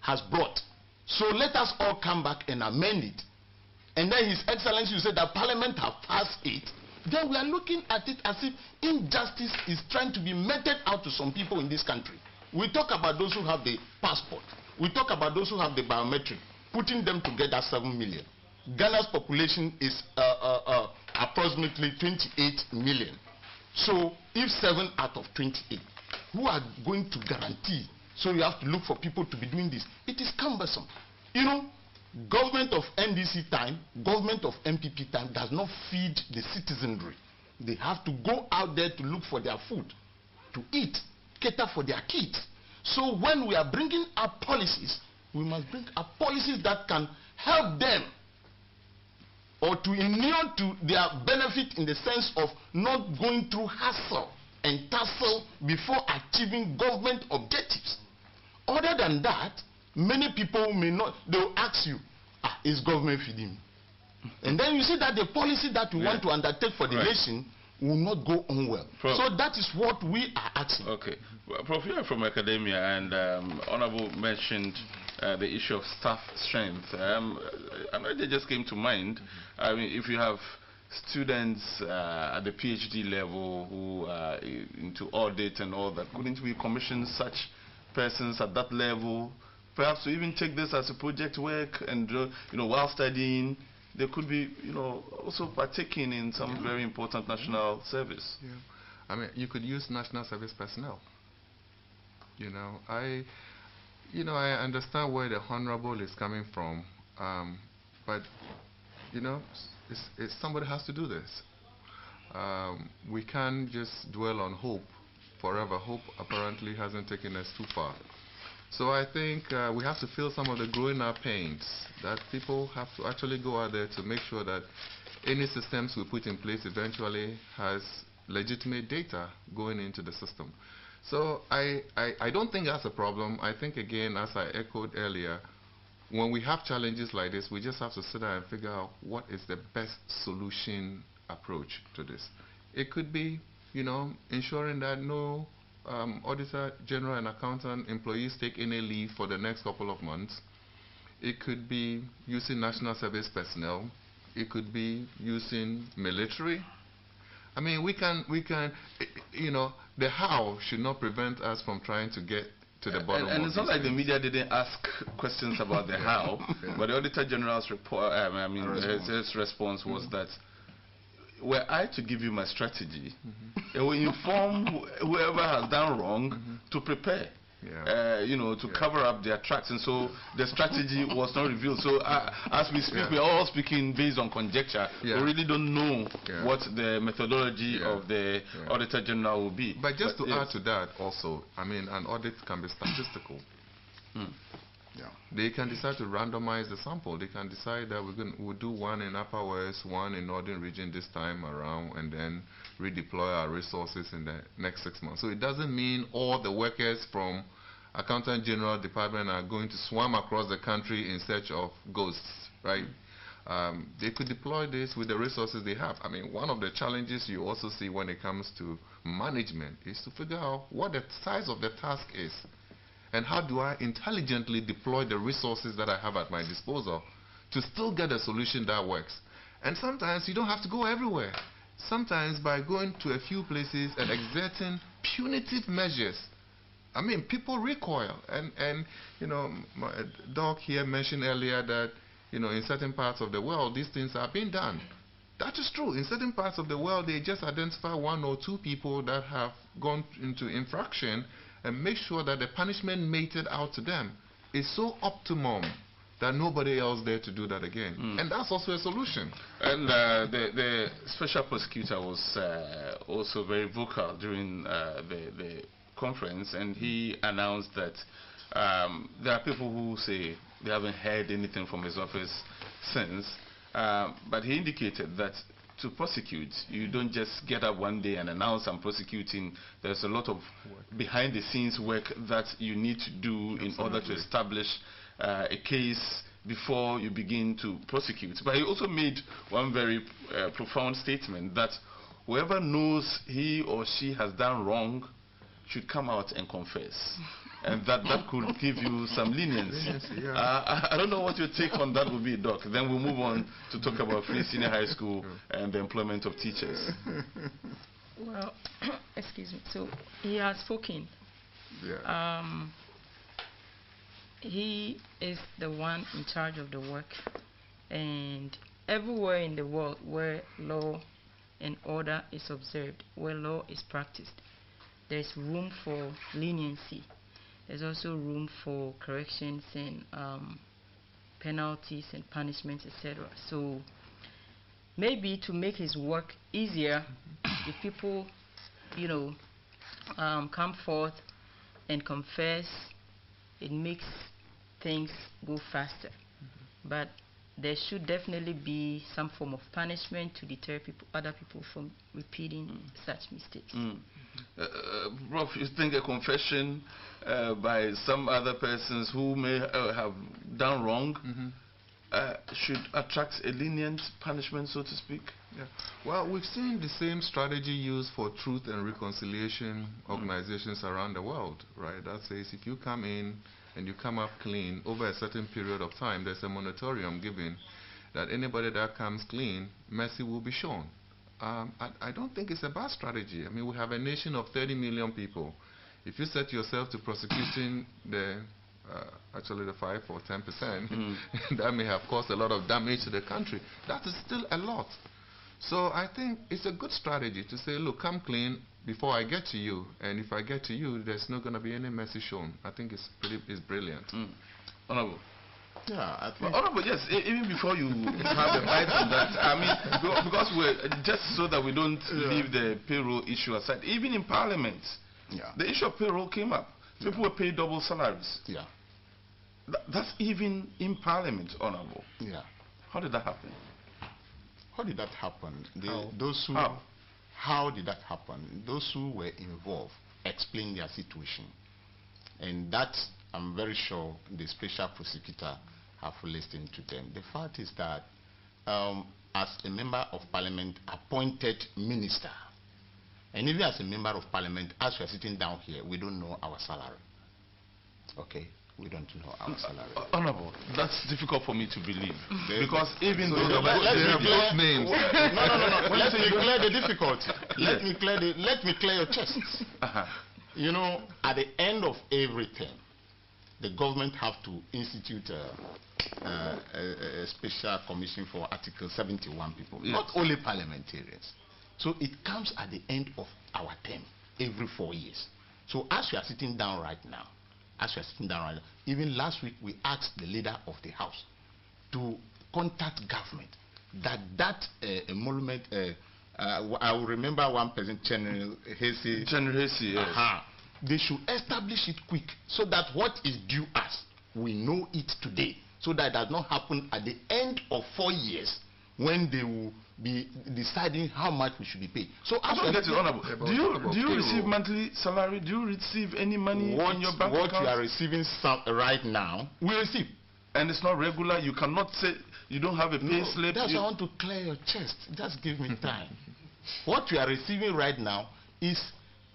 Speaker 4: has brought, so let us all come back and amend it. And then His Excellency said that Parliament have passed it. Then we are looking at it as if injustice is trying to be meted out to some people in this country. We talk about those who have the passport. We talk about those who have the biometric. Putting them together, 7 million. Ghana's population is approximately 28 million. So if 7 out of 28, who are going to guarantee? So you have to look for people to be doing this. It is cumbersome. You know, government of NDC time, government of MPP time does not feed the citizenry. They have to go out there to look for their food, to eat, cater for their kids. So when we are bringing up policies, we must bring up policies that can help them or to inure to their benefit in the sense of not going through hassle and tussle before achieving government objectives. Other than that, many people may not, they will ask you, is government feeding me? And then you see that the policy that we want to undertake for the nation will not go on well. So that is what we are asking.
Speaker 1: Okay. Well, Prof, you are from academia, and Honorable mentioned the issue of staff strength. Another just came to mind. I mean, if you have students at the PhD level who are into audit and all that, couldn't we commission such persons at that level, perhaps to even take this as a project work and, while studying, they could be, also partaking in some very important national service?
Speaker 3: Yeah. I mean, you could use national service personnel. I understand where the honorable is coming from, but somebody has to do this. We can't just dwell on hope forever. Hope apparently hasn't taken us too far. So I think we have to feel some of the growing up pains, that people have to actually go out there to make sure that any systems we put in place eventually has legitimate data going into the system. So I don't think that's a problem. I think, again, as I echoed earlier, when we have challenges like this, we just have to sit down and figure out what is the best solution approach to this. It could be, ensuring that no auditor general and accountant employees take any leave for the next couple of months. It could be using national service personnel. It could be using military. I mean, we can, the how should not prevent us from trying to get to the bottom of
Speaker 1: and it's not like the media didn't ask questions about the how, but the Auditor General's report, his response was that, were I to give you my strategy, it will inform whoever has done wrong to prepare. To cover up their tracks, and so the strategy was not revealed. So as we speak, we are all speaking based on conjecture. We really don't know what the methodology of the Auditor General will be.
Speaker 3: But just to add to that also, I mean, an audit can be statistical. They can decide to randomize the sample. They can decide that we'll do one in Upper West, one in Northern Region this time around, and then redeploy our resources in the next 6 months. So it doesn't mean all the workers from Accountant General Department are going to swarm across the country in search of ghosts, right? They could deploy this with the resources they have. I mean, one of the challenges you also see when it comes to management is to figure out what the size of the task is. And how do I intelligently deploy the resources that I have at my disposal to still get a solution that works? And sometimes you don't have to go everywhere. Sometimes by going to a few places and exerting punitive measures, I mean, people recoil. And Doc here mentioned earlier that, in certain parts of the world, these things are being done. That is true. In certain parts of the world, they just identify 1 or 2 people that have gone into infraction and make sure that the punishment meted out to them is so optimum that nobody else dare to do that again. And that's also a solution.
Speaker 1: And the special prosecutor was also very vocal during the conference, and he announced that there are people who say they haven't heard anything from his office since, but he indicated that to prosecute, you don't just get up one day and announce I'm prosecuting. There's a lot of behind-the-scenes work that you need to do in order to establish a case before you begin to prosecute. But he also made one very profound statement that whoever knows he or she has done wrong should come out and confess. And that could give you some leniency. I don't know what your take on that would be, Doc. Then we'll move on to talk about free senior high school and the employment of teachers.
Speaker 2: Well, excuse me. So he has spoken. He is the one in charge of the work. And everywhere in the world where law and order is observed, where law is practiced, there's room for leniency. There's also room for corrections and penalties and punishments, etc. So maybe to make his work easier, if people, come forth and confess, it makes things go faster. But there should definitely be some form of punishment to deter other people from repeating such mistakes.
Speaker 1: Prof, you think a confession by some other persons who may have done wrong should attract a lenient punishment, so to speak?
Speaker 3: Well, we've seen the same strategy used for truth and reconciliation organizations around the world, right? That says if you come in and you come up clean over a certain period of time, there's a moratorium given that anybody that comes clean, mercy will be shown. I don't think it's a bad strategy. I mean, we have a nation of 30 million people. If you set yourself to prosecuting actually the 5 or 10%, that may have caused a lot of damage to the country. That is still a lot. So I think it's a good strategy to say, look, come clean before I get to you. And if I get to you, there's not going to be any mercy shown. I think it's brilliant.
Speaker 1: Honorable.
Speaker 4: Yeah, I think.
Speaker 1: Honorable, yes, even before you have a bite on that, I mean, because we're just so that we don't leave the payroll issue aside, even in Parliament, the issue of payroll came up. People were paid double salaries.
Speaker 4: Yeah.
Speaker 1: That's even in Parliament, Honorable.
Speaker 4: Yeah.
Speaker 1: How did that happen?
Speaker 4: How did that happen?
Speaker 1: How?
Speaker 4: How did that happen? Those who were involved explained their situation. And that, I'm very sure, the special prosecutor have listened to them. The fact is that as a member of parliament appointed minister, and even as a member of parliament, as we are sitting down here, we don't know our salary. Okay? We don't know our salary.
Speaker 1: Honorable, that's difficult for me to believe. Because even though
Speaker 3: they have both names.
Speaker 4: No. Let me clear the difficulty. Let me clear your chest. You know, at the end of everything, the government have to institute a special commission for Article 71 people, not only parliamentarians. So it comes at the end of our term, every 4 years. So as we are sitting down right now, even last week we asked the leader of the house to contact government that emolument. I will remember one person, General Hesse.
Speaker 1: Yes.
Speaker 4: They should establish it quick so that what is due us, we know it today, so that it does not happen at the end of 4 years when they will be deciding how much we should be paid. So
Speaker 1: I don't get it, Honorable. Do you receive monthly salary? Do you receive any money in your bank account?
Speaker 4: What you are receiving right now, we receive.
Speaker 1: And it's not regular? You cannot say you don't have a pay slip?
Speaker 4: That's why I want to clear your chest. Just give me time. What you are receiving right now is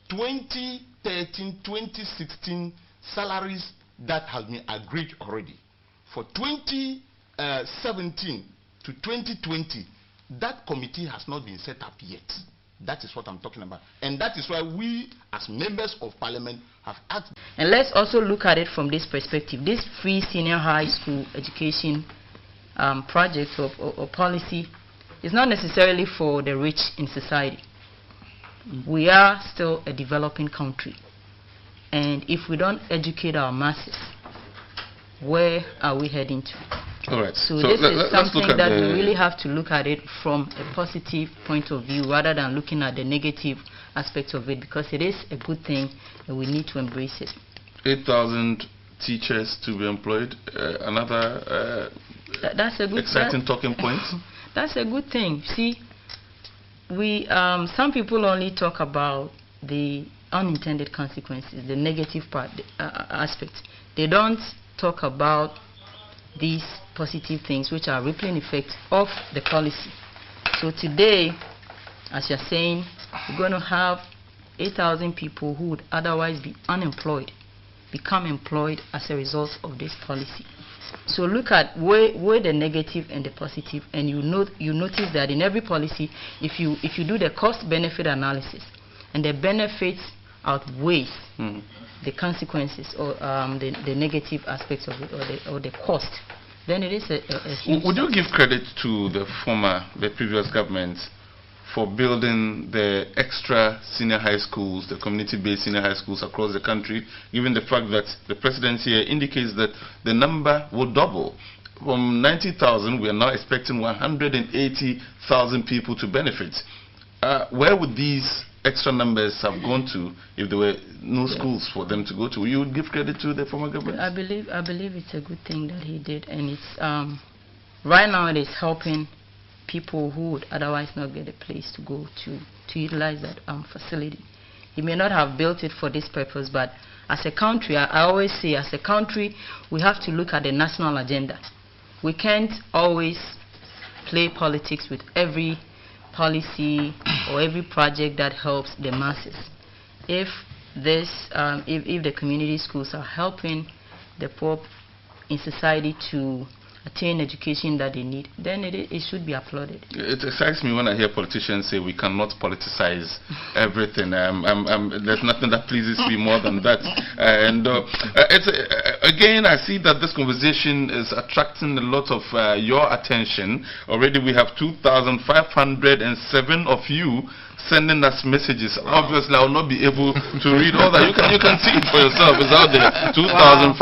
Speaker 4: 2013, 2016 salaries that has been agreed already. For 2017 to 2020, that committee has not been set up yet. That is what I'm talking about. And that is why we, as members of parliament, have asked.
Speaker 2: And let's also look at it from this perspective. This free senior high school education project or policy is not necessarily for the rich in society. We are still a developing country. And if we don't educate our masses, where are we heading to?
Speaker 1: All right.
Speaker 2: So this is something that we really have to look at it from a positive point of view rather than looking at the negative aspects of it, because it is a good thing and we need to embrace it. 8,000
Speaker 1: teachers to be employed. Another
Speaker 2: that's a good
Speaker 1: exciting talking point.
Speaker 2: That's a good thing. See, we some people only talk about the unintended consequences, the negative part, aspects. They don't talk about these positive things which are rippling effects of the policy. So today, as you're saying, we're going to have 8,000 people who would otherwise be unemployed become employed as a result of this policy. So look at where the negative and the positive, and you notice that in every policy, if you do the cost-benefit analysis and the benefits outweighs the consequences or the negative aspects of it or the cost, then it is a huge.
Speaker 1: Would you give credit to the previous government for building the extra senior high schools, the community-based senior high schools across the country, given the fact that the presidency here indicates that the number will double? From 90,000, we are now expecting 180,000 people to benefit. Where would these extra numbers have gone to if there were no schools for them to go to? You would give credit to the former government?
Speaker 2: I believe it's a good thing that he did, and it's right now it is helping people who would otherwise not get a place to go to utilize that facility. He may not have built it for this purpose, but as a country, I always say, as a country, we have to look at the national agenda. We can't always play politics with every policy or every project that helps the masses. If the community schools are helping the poor in society to attain education that they need, then it should be applauded.
Speaker 1: It excites me when I hear politicians say we cannot politicize everything. There's nothing that pleases me more than that. Again, I see that this conversation is attracting a lot of your attention. Already we have 2,507 of you sending us messages. Wow. Obviously, I will not be able to read all that. You can see it for yourself. It's out there. 2,507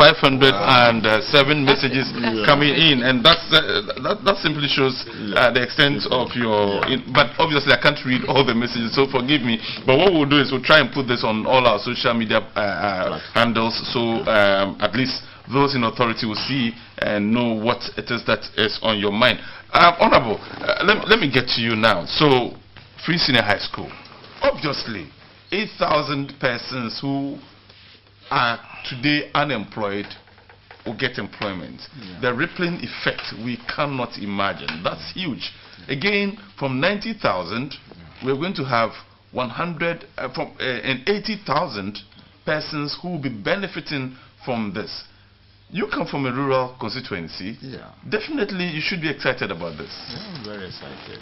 Speaker 1: messages coming in, and that simply shows the extent of your. But obviously, I can't read all the messages, so forgive me. But what we'll do is we'll try and put this on all our social media handles, so at least those in authority will see and know what it is that is on your mind. Honorable, let me get to you now. So, Free Senior High School, obviously 8,000 persons who are today unemployed will get employment. The rippling effect we cannot imagine. That's huge. Again, from 90,000 we're going to have 180,000 persons who will be benefiting from this. You come from a rural constituency. Yeah. Definitely you should be excited about this.
Speaker 4: Yeah, I'm very excited.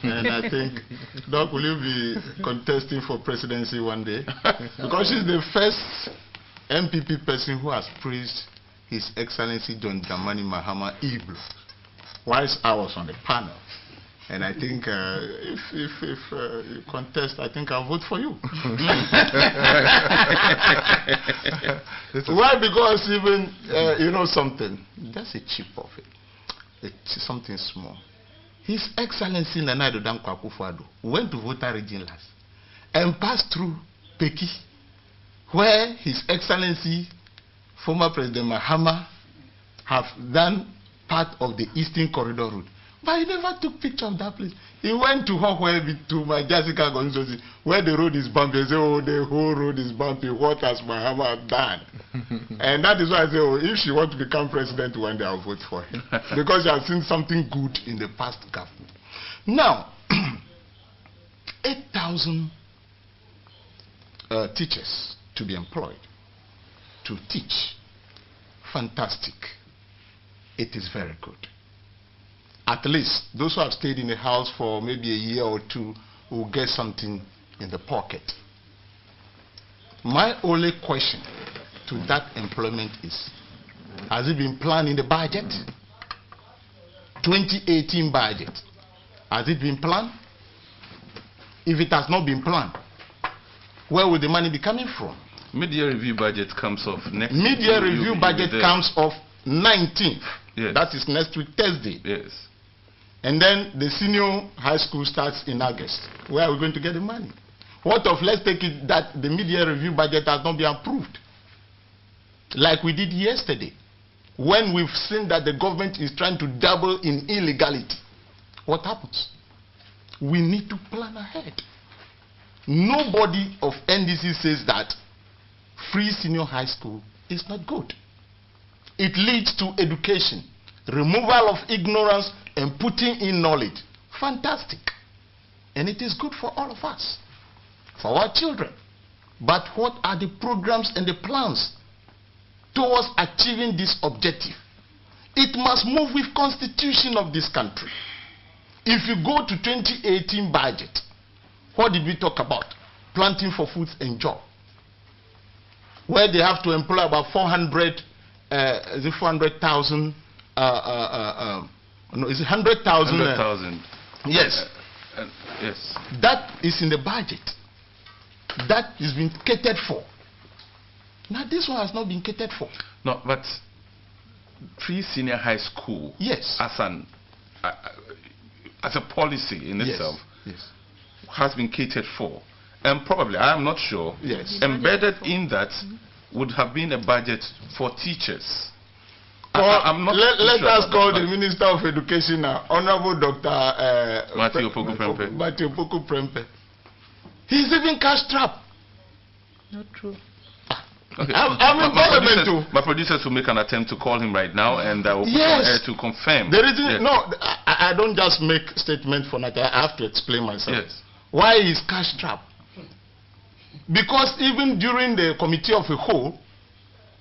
Speaker 4: And I think, Doc, will you be contesting for presidency one day? Because she's the first MPP person who has praised His Excellency John Dramani Mahama Igbo whilst I was on the panel. And I think if you contest, I think I'll vote for you. Why? Because even, you know something, that's a chip of it. It's something small. His Excellency Nana Addo Dankwa Akufo-Addo went to Volta region last and passed through Peki, where His Excellency, former President Mahama, have done part of the Eastern Corridor route. But he never took picture of that place. He went to Hohwe, to my Jessica Gonzosi, where the road is bumpy. He said, oh, the whole road is bumpy. What has Mahama done? And that is why I say, oh, if she wants to become president one day, I'll vote for her. Because she has seen something good in the past government. Now, 8,000 teachers to be employed to teach. Fantastic. It is very good. At least those who have stayed in the house for maybe a year or two will get something in the pocket. My only question to that employment is, has it been planned in the budget? 2018 budget. Has it been planned? If it has not been planned, where will the money be coming from?
Speaker 1: Mid-year review budget comes off next week.
Speaker 4: Mid-year review budget comes off 19th.
Speaker 1: Yes.
Speaker 4: That is next week, Thursday.
Speaker 1: Yes.
Speaker 4: And then the senior high school starts in August. Where are we going to get the money? What of, let's take it that the mid-year review budget has not been approved, like we did yesterday, when we've seen that the government is trying to dabble in illegality. What happens? We need to plan ahead. Nobody of NDC says that free senior high school is not good. It leads to education, removal of ignorance, and putting in knowledge. Fantastic. And it is good for all of us, for our children. But what are the programs and the plans towards achieving this objective? It must move with constitution of this country. If you go to 2018 budget, what did we talk about? Planting for food and job, where they have to employ about 400,000 no, it's 100,000.
Speaker 1: 100,000.
Speaker 4: Yes.
Speaker 1: Yes.
Speaker 4: That is in the budget. That is being catered for. Now this one has not been catered for.
Speaker 1: No, but free senior high school.
Speaker 4: Yes.
Speaker 1: As a policy in itself.
Speaker 4: Yes.
Speaker 1: Has been catered for, and probably, I am not sure.
Speaker 4: Yes.
Speaker 1: Embedded in that would have been a budget for teachers.
Speaker 4: Let us call the Minister of Education now, Honorable Dr.
Speaker 1: Matthew
Speaker 4: Opoku Prempeh. He's even cash trap.
Speaker 2: Not true.
Speaker 1: Okay.
Speaker 4: I'm in parliament too.
Speaker 1: My producers will make an attempt to call him right now, and I will to confirm.
Speaker 4: There is no. I don't just make statement for that. I have to explain myself.
Speaker 1: Yes.
Speaker 4: Why is cash trap? Because even during the committee of a whole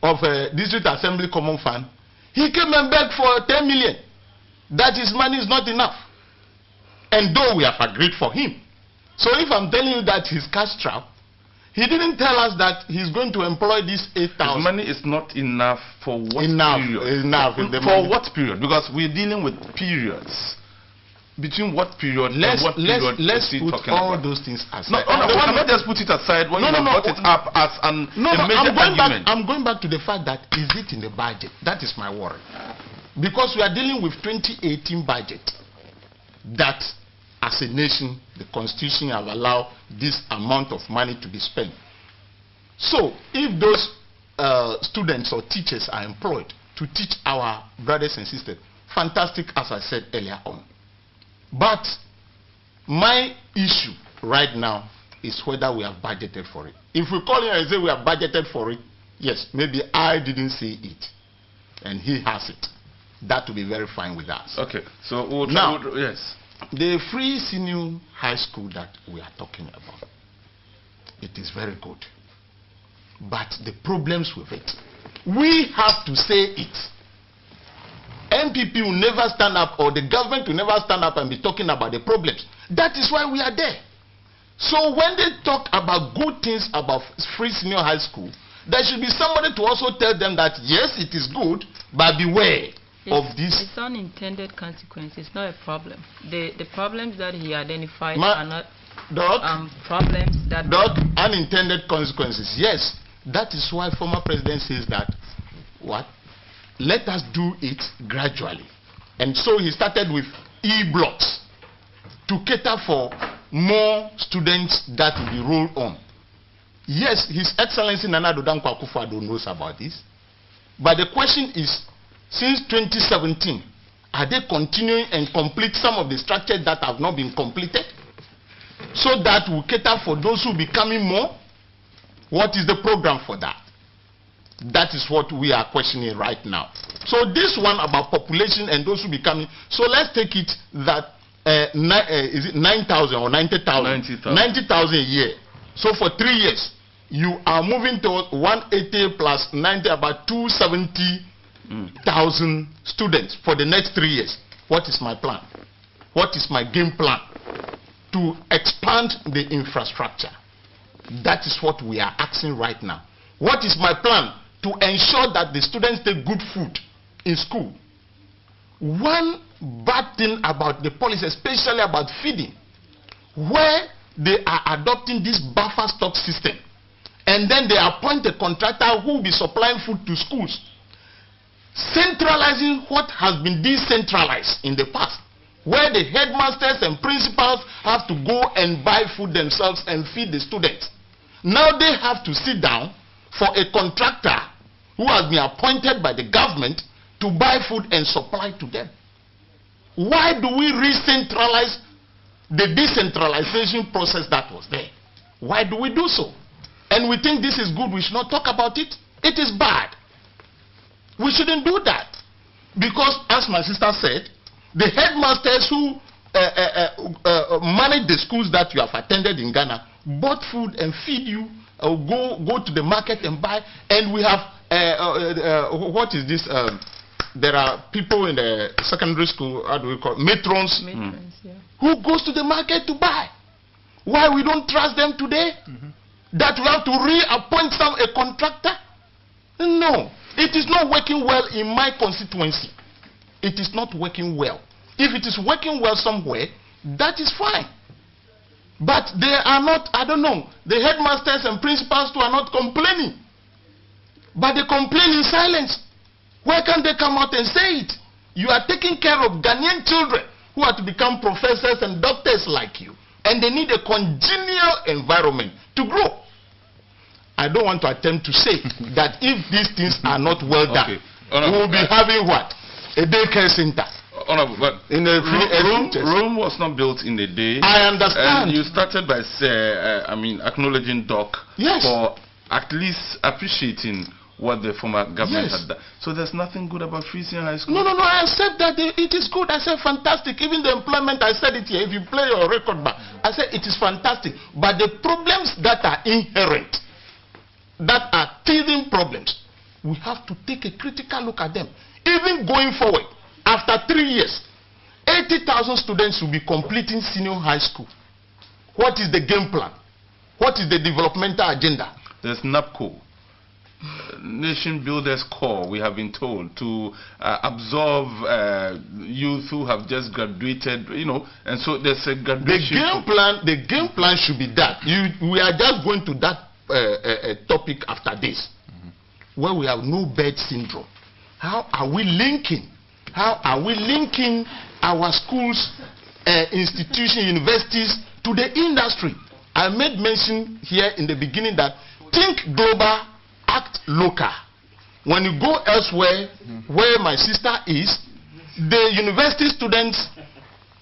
Speaker 4: of District Assembly Common Fund, He came and begged for 10 million. That his money is not enough. And though we have agreed for him. So if I'm telling you that he's cash strapped, he didn't tell us that he's going to employ this 8,000.
Speaker 1: His money is not enough for what period?
Speaker 4: Enough.
Speaker 1: For what period? Because we're dealing with periods. Between what period and what period
Speaker 4: let's
Speaker 1: is he
Speaker 4: put
Speaker 1: talking
Speaker 4: all
Speaker 1: about?
Speaker 4: those things aside.
Speaker 1: No, we cannot just put it aside when you brought it up as a major argument.
Speaker 4: I'm going back to the fact that is it in the budget? That is my worry. Because we are dealing with 2018 budget that as a nation, the Constitution have allowed this amount of money to be spent. So, if those students or teachers are employed to teach our brothers and sisters, fantastic, as I said earlier on. But my issue right now is whether we have budgeted for it. If we call here and say we have budgeted for it, yes, maybe I didn't see it, and he has it. That will be very fine with us.
Speaker 1: Okay, so we'll try,
Speaker 4: now,
Speaker 1: yes.
Speaker 4: The free senior high school that we are talking about, it is very good. But the problems with it, we have to say it. NPP will never stand up, or the government will never stand up and be talking about the problems. That is why we are there. So when they talk about good things about free senior high school, there should be somebody to also tell them that yes, it is good, but beware of this.
Speaker 2: It's unintended consequences, not a problem. The problems that he identified are not problems that...
Speaker 4: unintended consequences, yes. That is why former president says that, what? Let us do it gradually. And so he started with E-blocks to cater for more students that will be rolled on. Yes, His Excellency Nana Addo Dankwa Akufo-Addo knows about this. But the question is, since 2017, are they continuing and complete some of the structures that have not been completed? So that will cater for those who will be coming more? What is the program for that? That is what we are questioning right now. So this one about population and those who be coming. So let's take it that is it 9,000 or 90,000? 90,000 a year. So for 3 years, you are moving towards 180 plus 90, about 270,000 students for the next 3 years. What is my plan? What is my game plan? To expand the infrastructure. That is what we are asking right now. What is my plan? To ensure that the students take good food in school. One bad thing about the policy, especially about feeding, where they are adopting this buffer stock system, and then they appoint a contractor who will be supplying food to schools, centralizing what has been decentralized in the past, where the headmasters and principals have to go and buy food themselves and feed the students. Now they have to sit down for a contractor who has been appointed by the government to buy food and supply to them. Why do we re-centralize the decentralization process that was there? Why do we do so? And we think this is good, we should not talk about it. It is bad. We shouldn't do that. Because, as my sister said, the headmasters who manage the schools that you have attended in Ghana bought food and feed you, go to the market and buy, and we have what is this? There are people in the secondary school, how do we call it? Matrons,
Speaker 2: yeah.
Speaker 4: Who goes to the market to buy. Why we don't trust them today? That we have to reappoint a contractor? No, it is not working well in my constituency. It is not working well. If it is working well somewhere, that is fine. But they are not, I don't know, the headmasters and principals too are not complaining. But they complain in silence. Why can't they come out and say it? You are taking care of Ghanaian children who are to become professors and doctors like you. And they need a congenial environment to grow. I don't want to attempt to say that if these things are not well done, we will be having what? A daycare center.
Speaker 1: But
Speaker 4: in a
Speaker 1: Rome was not built in a day.
Speaker 4: I understand.
Speaker 1: And you started by acknowledging Doc for at least appreciating what the former government had done. So there's nothing good about free senior high school?
Speaker 4: No, I said that it is good. I said fantastic. Even the employment, I said it here. If you play your record back, I said it is fantastic. But the problems that are inherent, that are teething problems, we have to take a critical look at them. Even going forward, after 3 years, 80,000 students will be completing senior high school. What is the game plan? What is the developmental agenda?
Speaker 1: There's NAPCO, Nation Builders Corps, we have been told, to absorb youth who have just graduated, you know, and so there's a graduation.
Speaker 4: The game plan should be that. We are just going to that topic after this, where we have no bed syndrome. How are we linking? How are we linking our schools, institutions, universities to the industry? I made mention here in the beginning that think global, act local. When you go elsewhere, where my sister is, the university students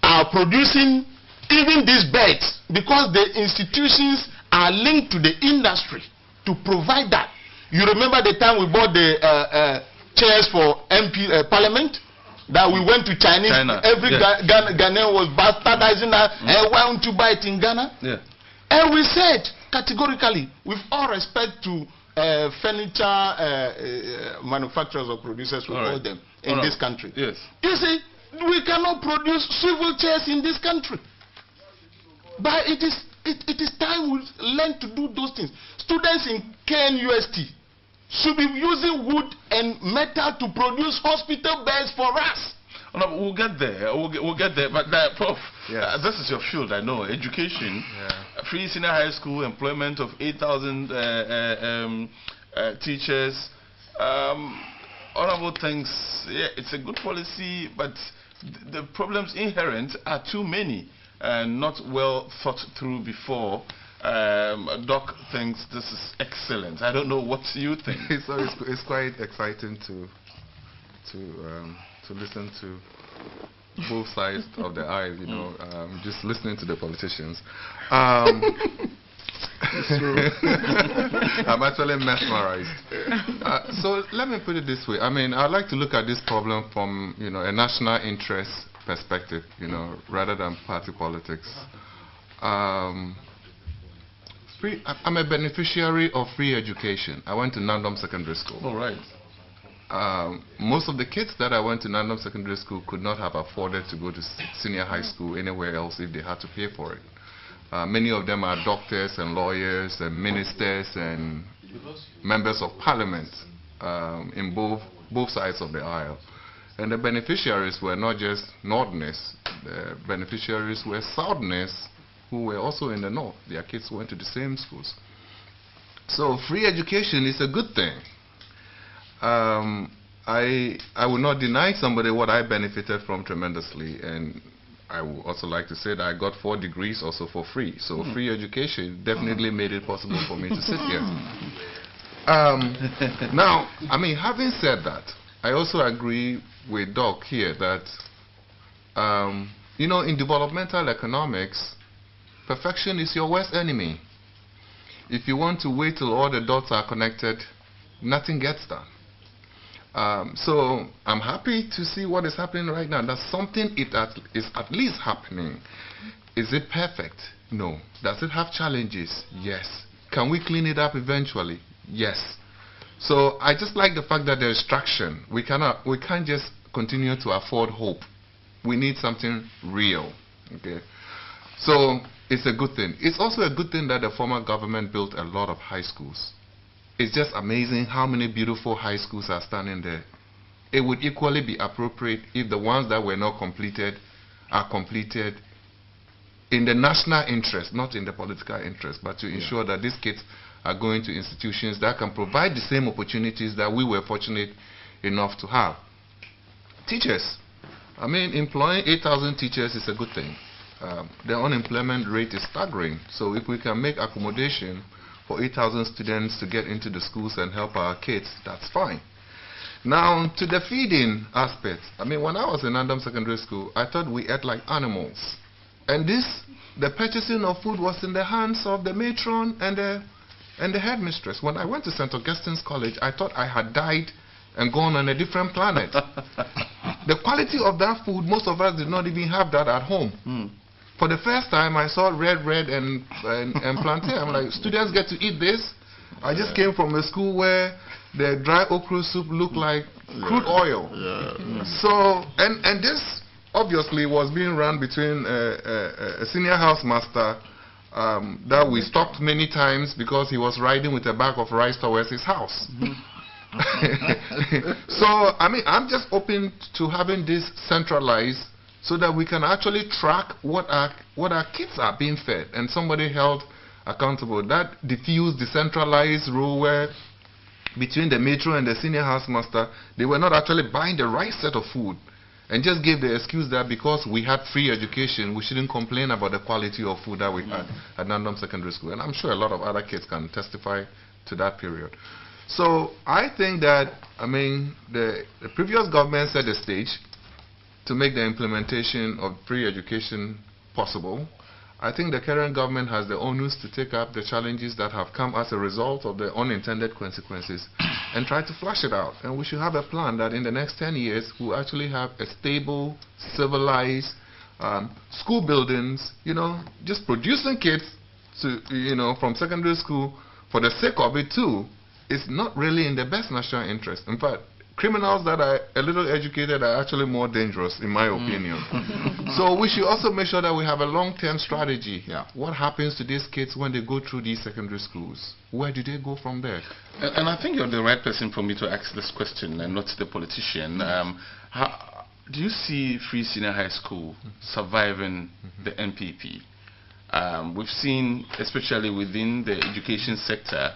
Speaker 4: are producing even these beds because the institutions are linked to the industry to provide that. You remember the time we bought the chairs for MP Parliament? That we went to China. Every Ghanaian was bastardizing that. Why don't you buy it in Ghana?
Speaker 1: Yeah.
Speaker 4: And we said categorically, with all respect to furniture manufacturers or producers, we call them in this country.
Speaker 1: Yes.
Speaker 4: You see, we cannot produce swivel chairs in this country. But it is time we learn to do those things. Students in KNUST should be using wood and metal to produce hospital beds for us.
Speaker 1: No, we'll get there. We'll get there. But Prof, this is your field, I know. Education, free senior high school, employment of 8,000 teachers. Honorable things. Yeah, it's a good policy, but the problems inherent are too many and not well thought through before. Doc thinks this is excellent. I don't know what you think.
Speaker 3: So it's quite exciting to listen to both sides of the aisle, you know, just listening to the politicians. I'm actually mesmerized. So let me put it this way. I mean, I'd like to look at this problem from, you know, a national interest perspective, you know, rather than party politics. I'm a beneficiary of free education. I went to Nandom Secondary School.
Speaker 1: All right.
Speaker 3: Most of the kids that I went to Nandom Secondary School could not have afforded to go to senior high school anywhere else if they had to pay for it. Many of them are doctors and lawyers and ministers and members of parliament in both sides of the aisle. And the beneficiaries were not just Northerners. The beneficiaries were Southerners who were also in the North. Their kids went to the same schools. So free education is a good thing. I will not deny somebody what I benefited from tremendously, and I would also like to say that I got 4 degrees also for free. So free education definitely made it possible for me to sit here. Now, I mean, having said that, I also agree with Doc here that, you know, in developmental economics, perfection is your worst enemy. If you want to wait till all the dots are connected, nothing gets done. So I'm happy to see what is happening right now. That something is at least happening. Is it perfect? No. Does it have challenges? Yes. Can we clean it up eventually? Yes. So I just like the fact that there's traction. We can't just continue to afford hope. We need something real. Okay. So it's a good thing. It's also a good thing that the former government built a lot of high schools. It's just amazing how many beautiful high schools are standing there. It would equally be appropriate if the ones that were not completed are completed in the national interest, not in the political interest, but to ensure that these kids are going to institutions that can provide the same opportunities that we were fortunate enough to have. Teachers. I mean, employing 8,000 teachers is a good thing. The unemployment rate is staggering. So if we can make accommodation for 8,000 students to get into the schools and help our kids, that's fine. Now, to the feeding aspect. I mean, when I was in Nandom Secondary School, I thought we ate like animals. And the purchasing of food was in the hands of the matron and the headmistress. When I went to St. Augustine's College, I thought I had died and gone on a different planet. The quality of that food, most of us did not even have that at home. For the first time, I saw red and plantain. I'm like, students get to eat this? I just came from a school where the dry okra soup looked like crude oil.
Speaker 4: Yeah.
Speaker 3: So, and this obviously was being run between a senior housemaster that we stopped many times because he was riding with a bag of rice towards his house. So, I mean, I'm just open to having this centralized so that we can actually track what our kids are being fed and somebody held accountable. That diffused, decentralized rule where between the matron and the senior housemaster, they were not actually buying the right set of food and just gave the excuse that because we had free education, we shouldn't complain about the quality of food that we had at Nandom Secondary School. And I'm sure a lot of other kids can testify to that period. So I think that, I mean, the previous government set the stage to make the implementation of free education possible. I think the current government has the onus to take up the challenges that have come as a result of the unintended consequences and try to flush it out. And we should have a plan that in the next 10 years we'll actually have a stable, civilized school buildings, you know, just producing kids to, you know, from secondary school for the sake of it too. It's not really in the best national interest. In fact, criminals that are a little educated are actually more dangerous, in my opinion. So we should also make sure that we have a long-term strategy.
Speaker 4: Yeah.
Speaker 3: What happens to these kids when they go through these secondary schools? Where do they go from there?
Speaker 1: And I think you're the right person for me to ask this question and not the politician. Do you see Free Senior High School surviving the NPP? We've seen, especially within the education sector,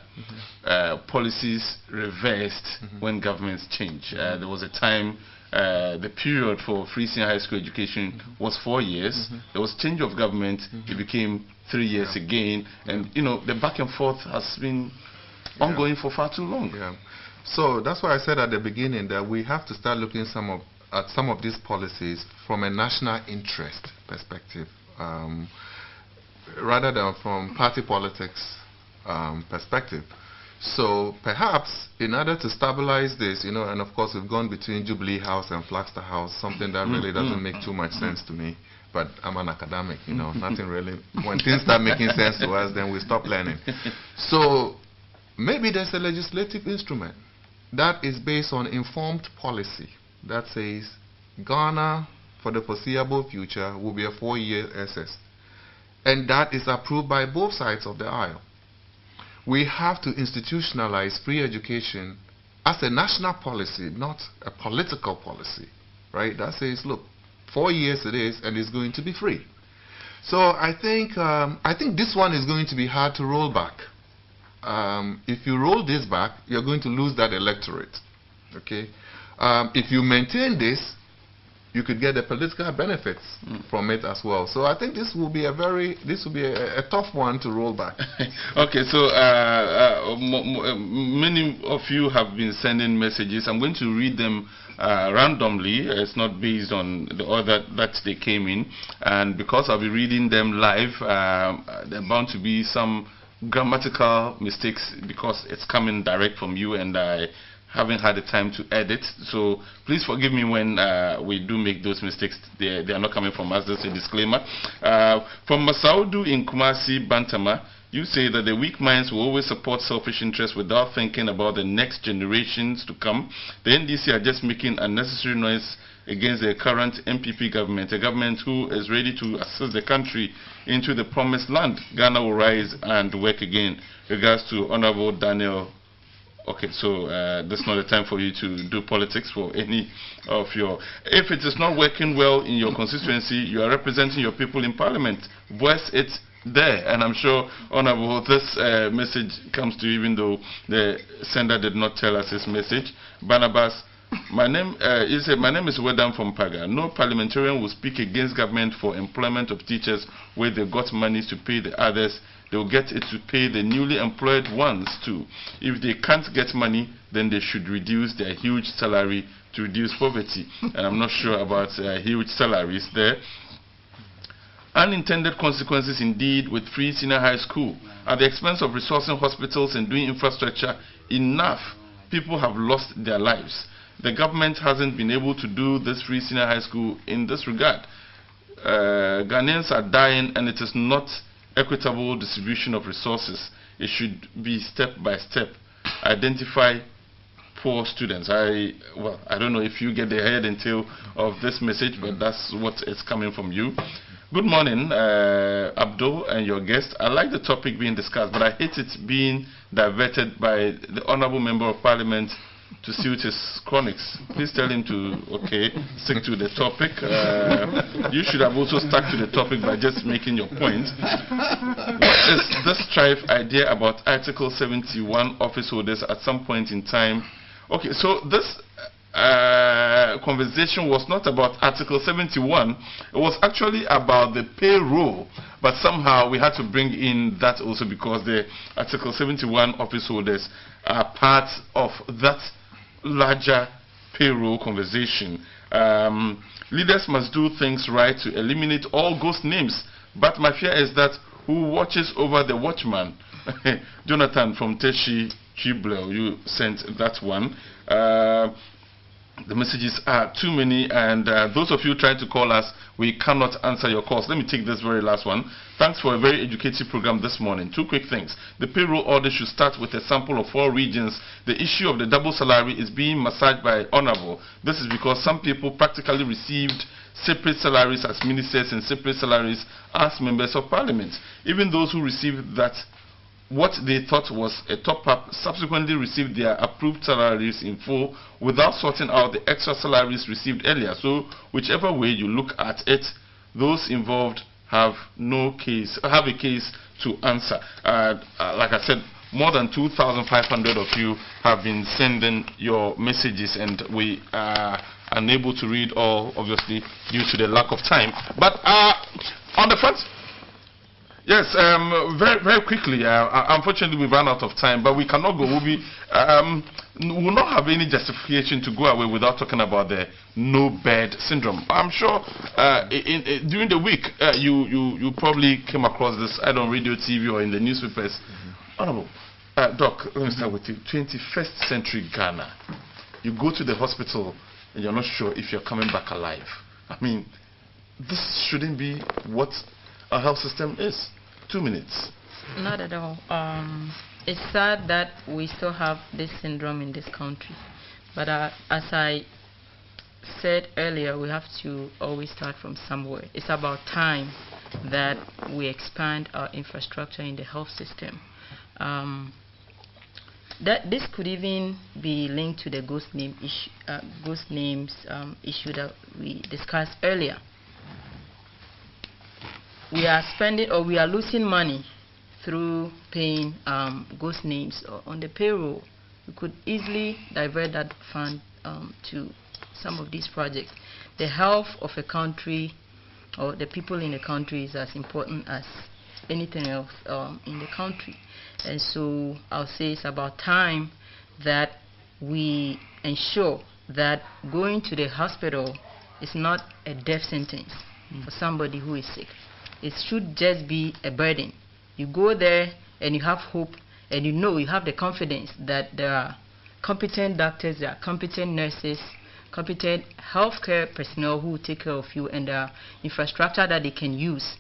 Speaker 1: policies reversed when governments change. There was a time, the period for free senior high school education was 4 years. There was change of government, it became 3 years again. And, you know, the back and forth has been ongoing for far too long.
Speaker 3: Yeah. So that's why I said at the beginning that we have to start looking at some of these policies from a national interest perspective. Rather than from party politics perspective. So perhaps in order to stabilize this, you know, and of course we've gone between Jubilee House and Flagstaff House, something that really doesn't make too much sense to me. But I'm an academic, you know, nothing really. When things start making sense to us, then we stop learning. So maybe there's a legislative instrument that is based on informed policy that says Ghana, for the foreseeable future, will be a 4-year SS. And that is approved by both sides of the aisle. We have to institutionalize free education as a national policy, not a political policy, right? That says, look, 4 years it is, and it's going to be free. So I think this one is going to be hard to roll back. If you roll this back, you're going to lose that electorate. Okay? If you maintain this, you could get the political benefits from it as well. So I think this will be a tough one to roll back.
Speaker 1: Okay, so many of you have been sending messages. I'm going to read them randomly. It's not based on the order that they came in, and because I'll be reading them live, there are bound to be some grammatical mistakes because it's coming direct from you, and I haven't had the time to edit, so please forgive me when we do make those mistakes. They are not coming from us. That's a disclaimer. From Masaudu in Kumasi, Bantama, you say that the weak minds will always support selfish interests without thinking about the next generations to come. The NDC are just making unnecessary noise against the current MPP government, a government who is ready to assist the country into the promised land. Ghana will rise and work again. Regards to Honorable Daniel. Okay, so this is not the time for you to do politics for any of your... If it is not working well in your constituency, you are representing your people in parliament. Voice it there. And I'm sure, Honorable, this message comes to you even though the sender did not tell us his message. Barnabas, my name is Wedam from Paga. No parliamentarian will speak against government for employment of teachers where they got money to pay the others. They will get it to pay the newly employed ones too. If they can't get money, then they should reduce their huge salary to reduce poverty. And I'm not sure about huge salaries there. Unintended consequences indeed with free senior high school. At the expense of resourcing hospitals and doing infrastructure, enough people have lost their lives. The government hasn't been able to do this free senior high school in this regard. Ghanaians are dying, and it is not equitable distribution of resources. It should be step by step. Identify 4 students. I don't know if you get the head and tail of this message, but that's what is coming from you. Good morning, Abdul and your guest. I like the topic being discussed, but I hate it being diverted by the Honorable Member of Parliament to suit his chronics. Please tell him to, stick to the topic. You should have also stuck to the topic by just making your point. What is this strife idea about Article 71 office holders at some point in time? Okay, so this conversation was not about Article 71. It was actually about the payroll, but somehow we had to bring in that also because the Article 71 office holders are part of that larger payroll conversation. Leaders must do things right to eliminate all ghost names, but my fear is that who watches over the watchman? Jonathan from Teshi Chiblo, you sent that one. The messages are too many, and those of you trying to call us, we cannot answer your calls. Let me take this very last one. Thanks for a very educative program this morning. 2 quick things. The payroll order should start with a sample of 4 regions. The issue of the double salary is being massaged by Honorable. This is because some people practically received separate salaries as ministers and separate salaries as members of parliament. Even those who received that what they thought was a top-up subsequently received their approved salaries in full without sorting out the extra salaries received earlier. So whichever way you look at it, those involved have a case to answer. Like I said, more than 2,500 of you have been sending your messages, and we are unable to read all, obviously, due to the lack of time. But on the front, yes, very, very quickly. Unfortunately, we've run out of time, but we cannot go. We'll not have any justification to go away without talking about the no bed syndrome. I'm sure during the week you probably came across this either on radio, TV, or in the newspapers. Honorable Doc, let me start with you. 21st century Ghana. You go to the hospital and you're not sure if you're coming back alive. I mean, this shouldn't be what our health system is. 2 minutes.
Speaker 2: Not at all. It's sad that we still have this syndrome in this country. But as I said earlier, we have to always start from somewhere. It's about time that we expand our infrastructure in the health system. That this could even be linked to the ghost names issue that we discussed earlier. We are spending, or we are losing money through paying ghost names on the payroll. We could easily divert that fund to some of these projects. The health of a country or the people in the country is as important as anything else in the country. And so I'll say it's about time that we ensure that going to the hospital is not a death sentence for somebody who is sick. It should just be a burden. You go there and you have hope, and you have the confidence that there are competent doctors, there are competent nurses, competent healthcare personnel who will take care of you, and there are infrastructure that they can use.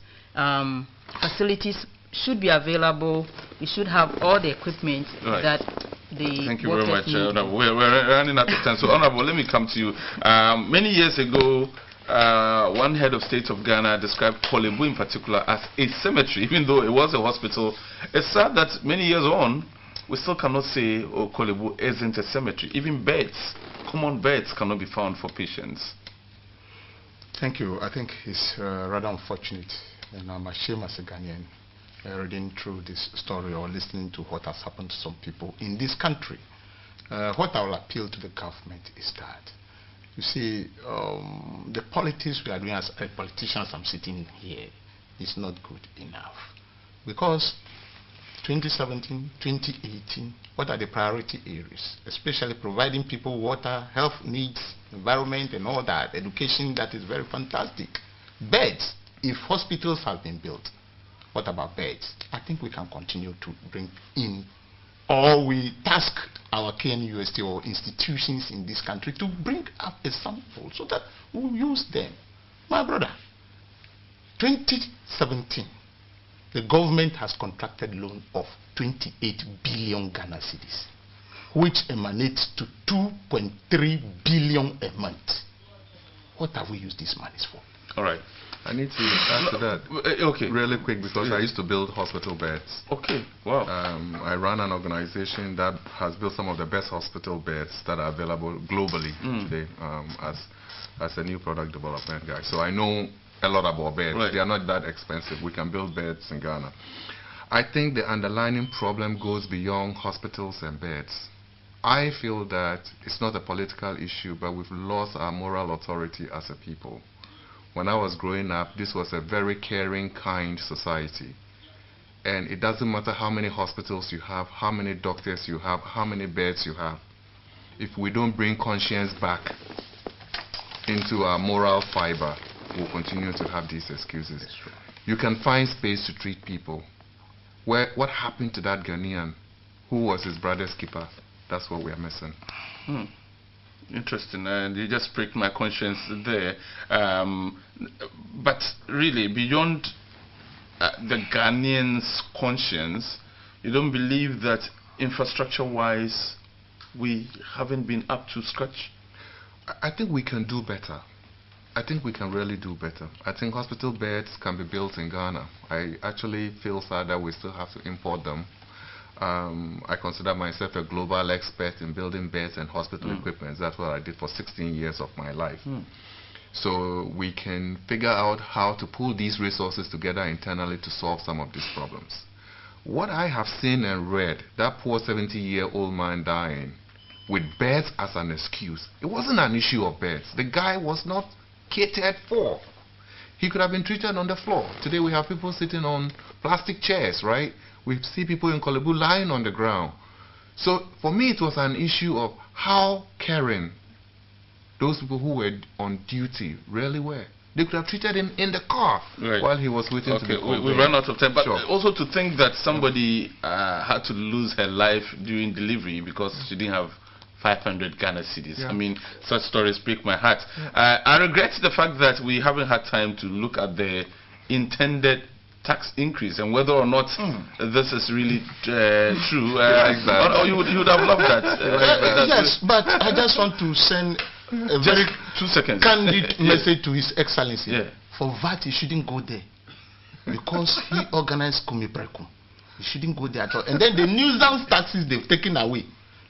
Speaker 2: Facilities should be available. We should have all the equipment that the
Speaker 1: Thank you very much. We're running out of time. So, Honorable, let me come to you. Many years ago, one head of state of Ghana described Kolebu in particular as a cemetery, even though it was a hospital. It's sad that many years on, we still cannot say, oh, Kolebu isn't a cemetery. Even beds, common beds, cannot be found for patients.
Speaker 4: Thank you. I think it's rather unfortunate, and I'm ashamed as a Ghanaian reading through this story or listening to what has happened to some people in this country. What I will appeal to the government is that, you see, the politics we are doing as politicians, I'm sitting here, is not good enough. Because 2017, 2018, what are the priority areas? Especially providing people water, health needs, environment, and all that. Education, that is very fantastic. Beds, if hospitals have been built, what about beds? I think we can continue to bring in, or we task our KNUST or institutions in this country to bring up a sample so that we'll use them. My brother, 2017, the government has contracted loan of 28 billion Ghana cedis. which emanates to 2.3 billion a month. What have we used these monies for?
Speaker 1: All right.
Speaker 3: I need to add to that
Speaker 1: okay.
Speaker 3: really quick because I used to build hospital beds.
Speaker 1: Okay, wow.
Speaker 3: I run an organization that has built some of the best hospital beds that are available globally today as a new product development guy. So I know a lot about beds.
Speaker 1: Right.
Speaker 3: They are not that expensive. We can build beds in Ghana. I think the underlying problem goes beyond hospitals and beds. I feel that it's not a political issue, but we've lost our moral authority as a people. When I was growing up, this was a very caring, kind society. And it doesn't matter how many hospitals you have, how many doctors you have, how many beds you have. If we don't bring conscience back into our moral fiber, we'll continue to have these excuses. You can find space to treat people. What happened to that Ghanaian who was his brother's keeper? That's what we are missing.
Speaker 1: Interesting, and you just pricked my conscience there. But really, beyond the Ghanaian's conscience, you don't believe that infrastructure-wise we haven't been up to scratch?
Speaker 3: I think we can do better. I think we can really do better. I think hospital beds can be built in Ghana. I actually feel sad that we still have to import them. I consider myself a global expert in building beds and hospital equipment. That's what I did for 16 years of my life. So we can figure out how to pull these resources together internally to solve some of these problems. What I have seen and read, that poor 70-year-old man dying with beds as an excuse, it wasn't an issue of beds. The guy was not catered for. He could have been treated on the floor. Today we have people sitting on plastic chairs, right? We see people in Kolebu lying on the ground. So for me it was an issue of how caring those people who were on duty really were. They could have treated him in the car while he was waiting to be called.
Speaker 1: We ran out of time, but also to think that somebody had to lose her life during delivery because she didn't have 500 Ghana cedis. I mean, such stories break my heart. I regret the fact that we haven't had time to look at the intended tax increase and whether or not this is really true. You would have loved that.
Speaker 4: Yes, but I just want to send a very
Speaker 1: 2 seconds
Speaker 4: candid message to His Excellency. For VAT, he shouldn't go there because he organized Kumipreku. He shouldn't go there at all. And then the nuisance taxes they've taken away,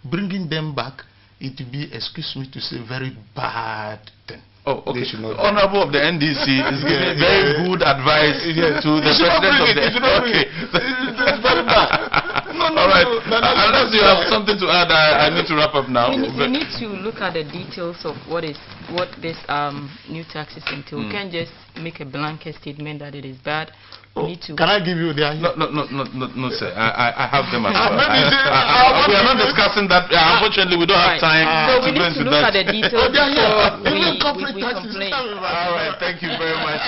Speaker 4: bringing them back, it will be, excuse me to say, very bad thing.
Speaker 1: Oh, okay. The Honorable of the NDC is giving very good advice to the President of the NDC.
Speaker 4: It's very bad.
Speaker 1: All right. Unless you have something to add, I need to wrap up now.
Speaker 2: We need to look at the details of what this new taxes entail. We can't just make a blanket statement that it is bad.
Speaker 4: Can I give you the idea?
Speaker 1: No, sir. I have them as well. We are not discussing that. Unfortunately, we don't have time
Speaker 2: to go into that. We need to look at the details before we complain.
Speaker 1: All right. Thank you very much,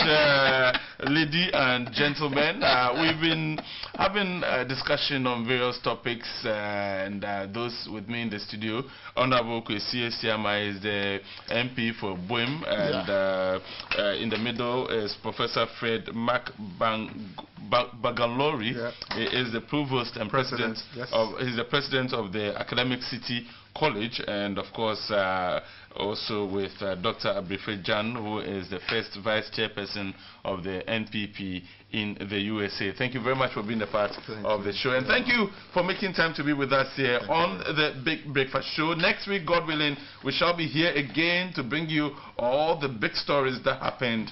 Speaker 1: lady and gentlemen. We've been having a discussion on various topics, and those with me in the studio, Honorable Kwesi Esiama is the MP for Boem, and in the middle is Professor Fred Bagalori. He is the provost and president he's the president of the Academic City College, and of course also with Dr. Abrife Jan, who is the first vice chairperson of the NPP in the USA. Thank you very much for being a part of the show, and thank you for making time to be with us here on the Big Breakfast Show. Next week, God willing, we shall be here again to bring you all the big stories that happened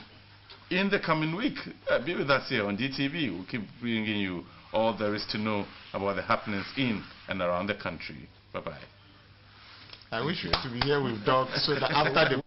Speaker 1: in the coming week. Be with us here on DTV. We'll keep bringing you all there is to know about the happenings in and around the country. Bye-bye.
Speaker 4: I wish you to be here with dogs so that after the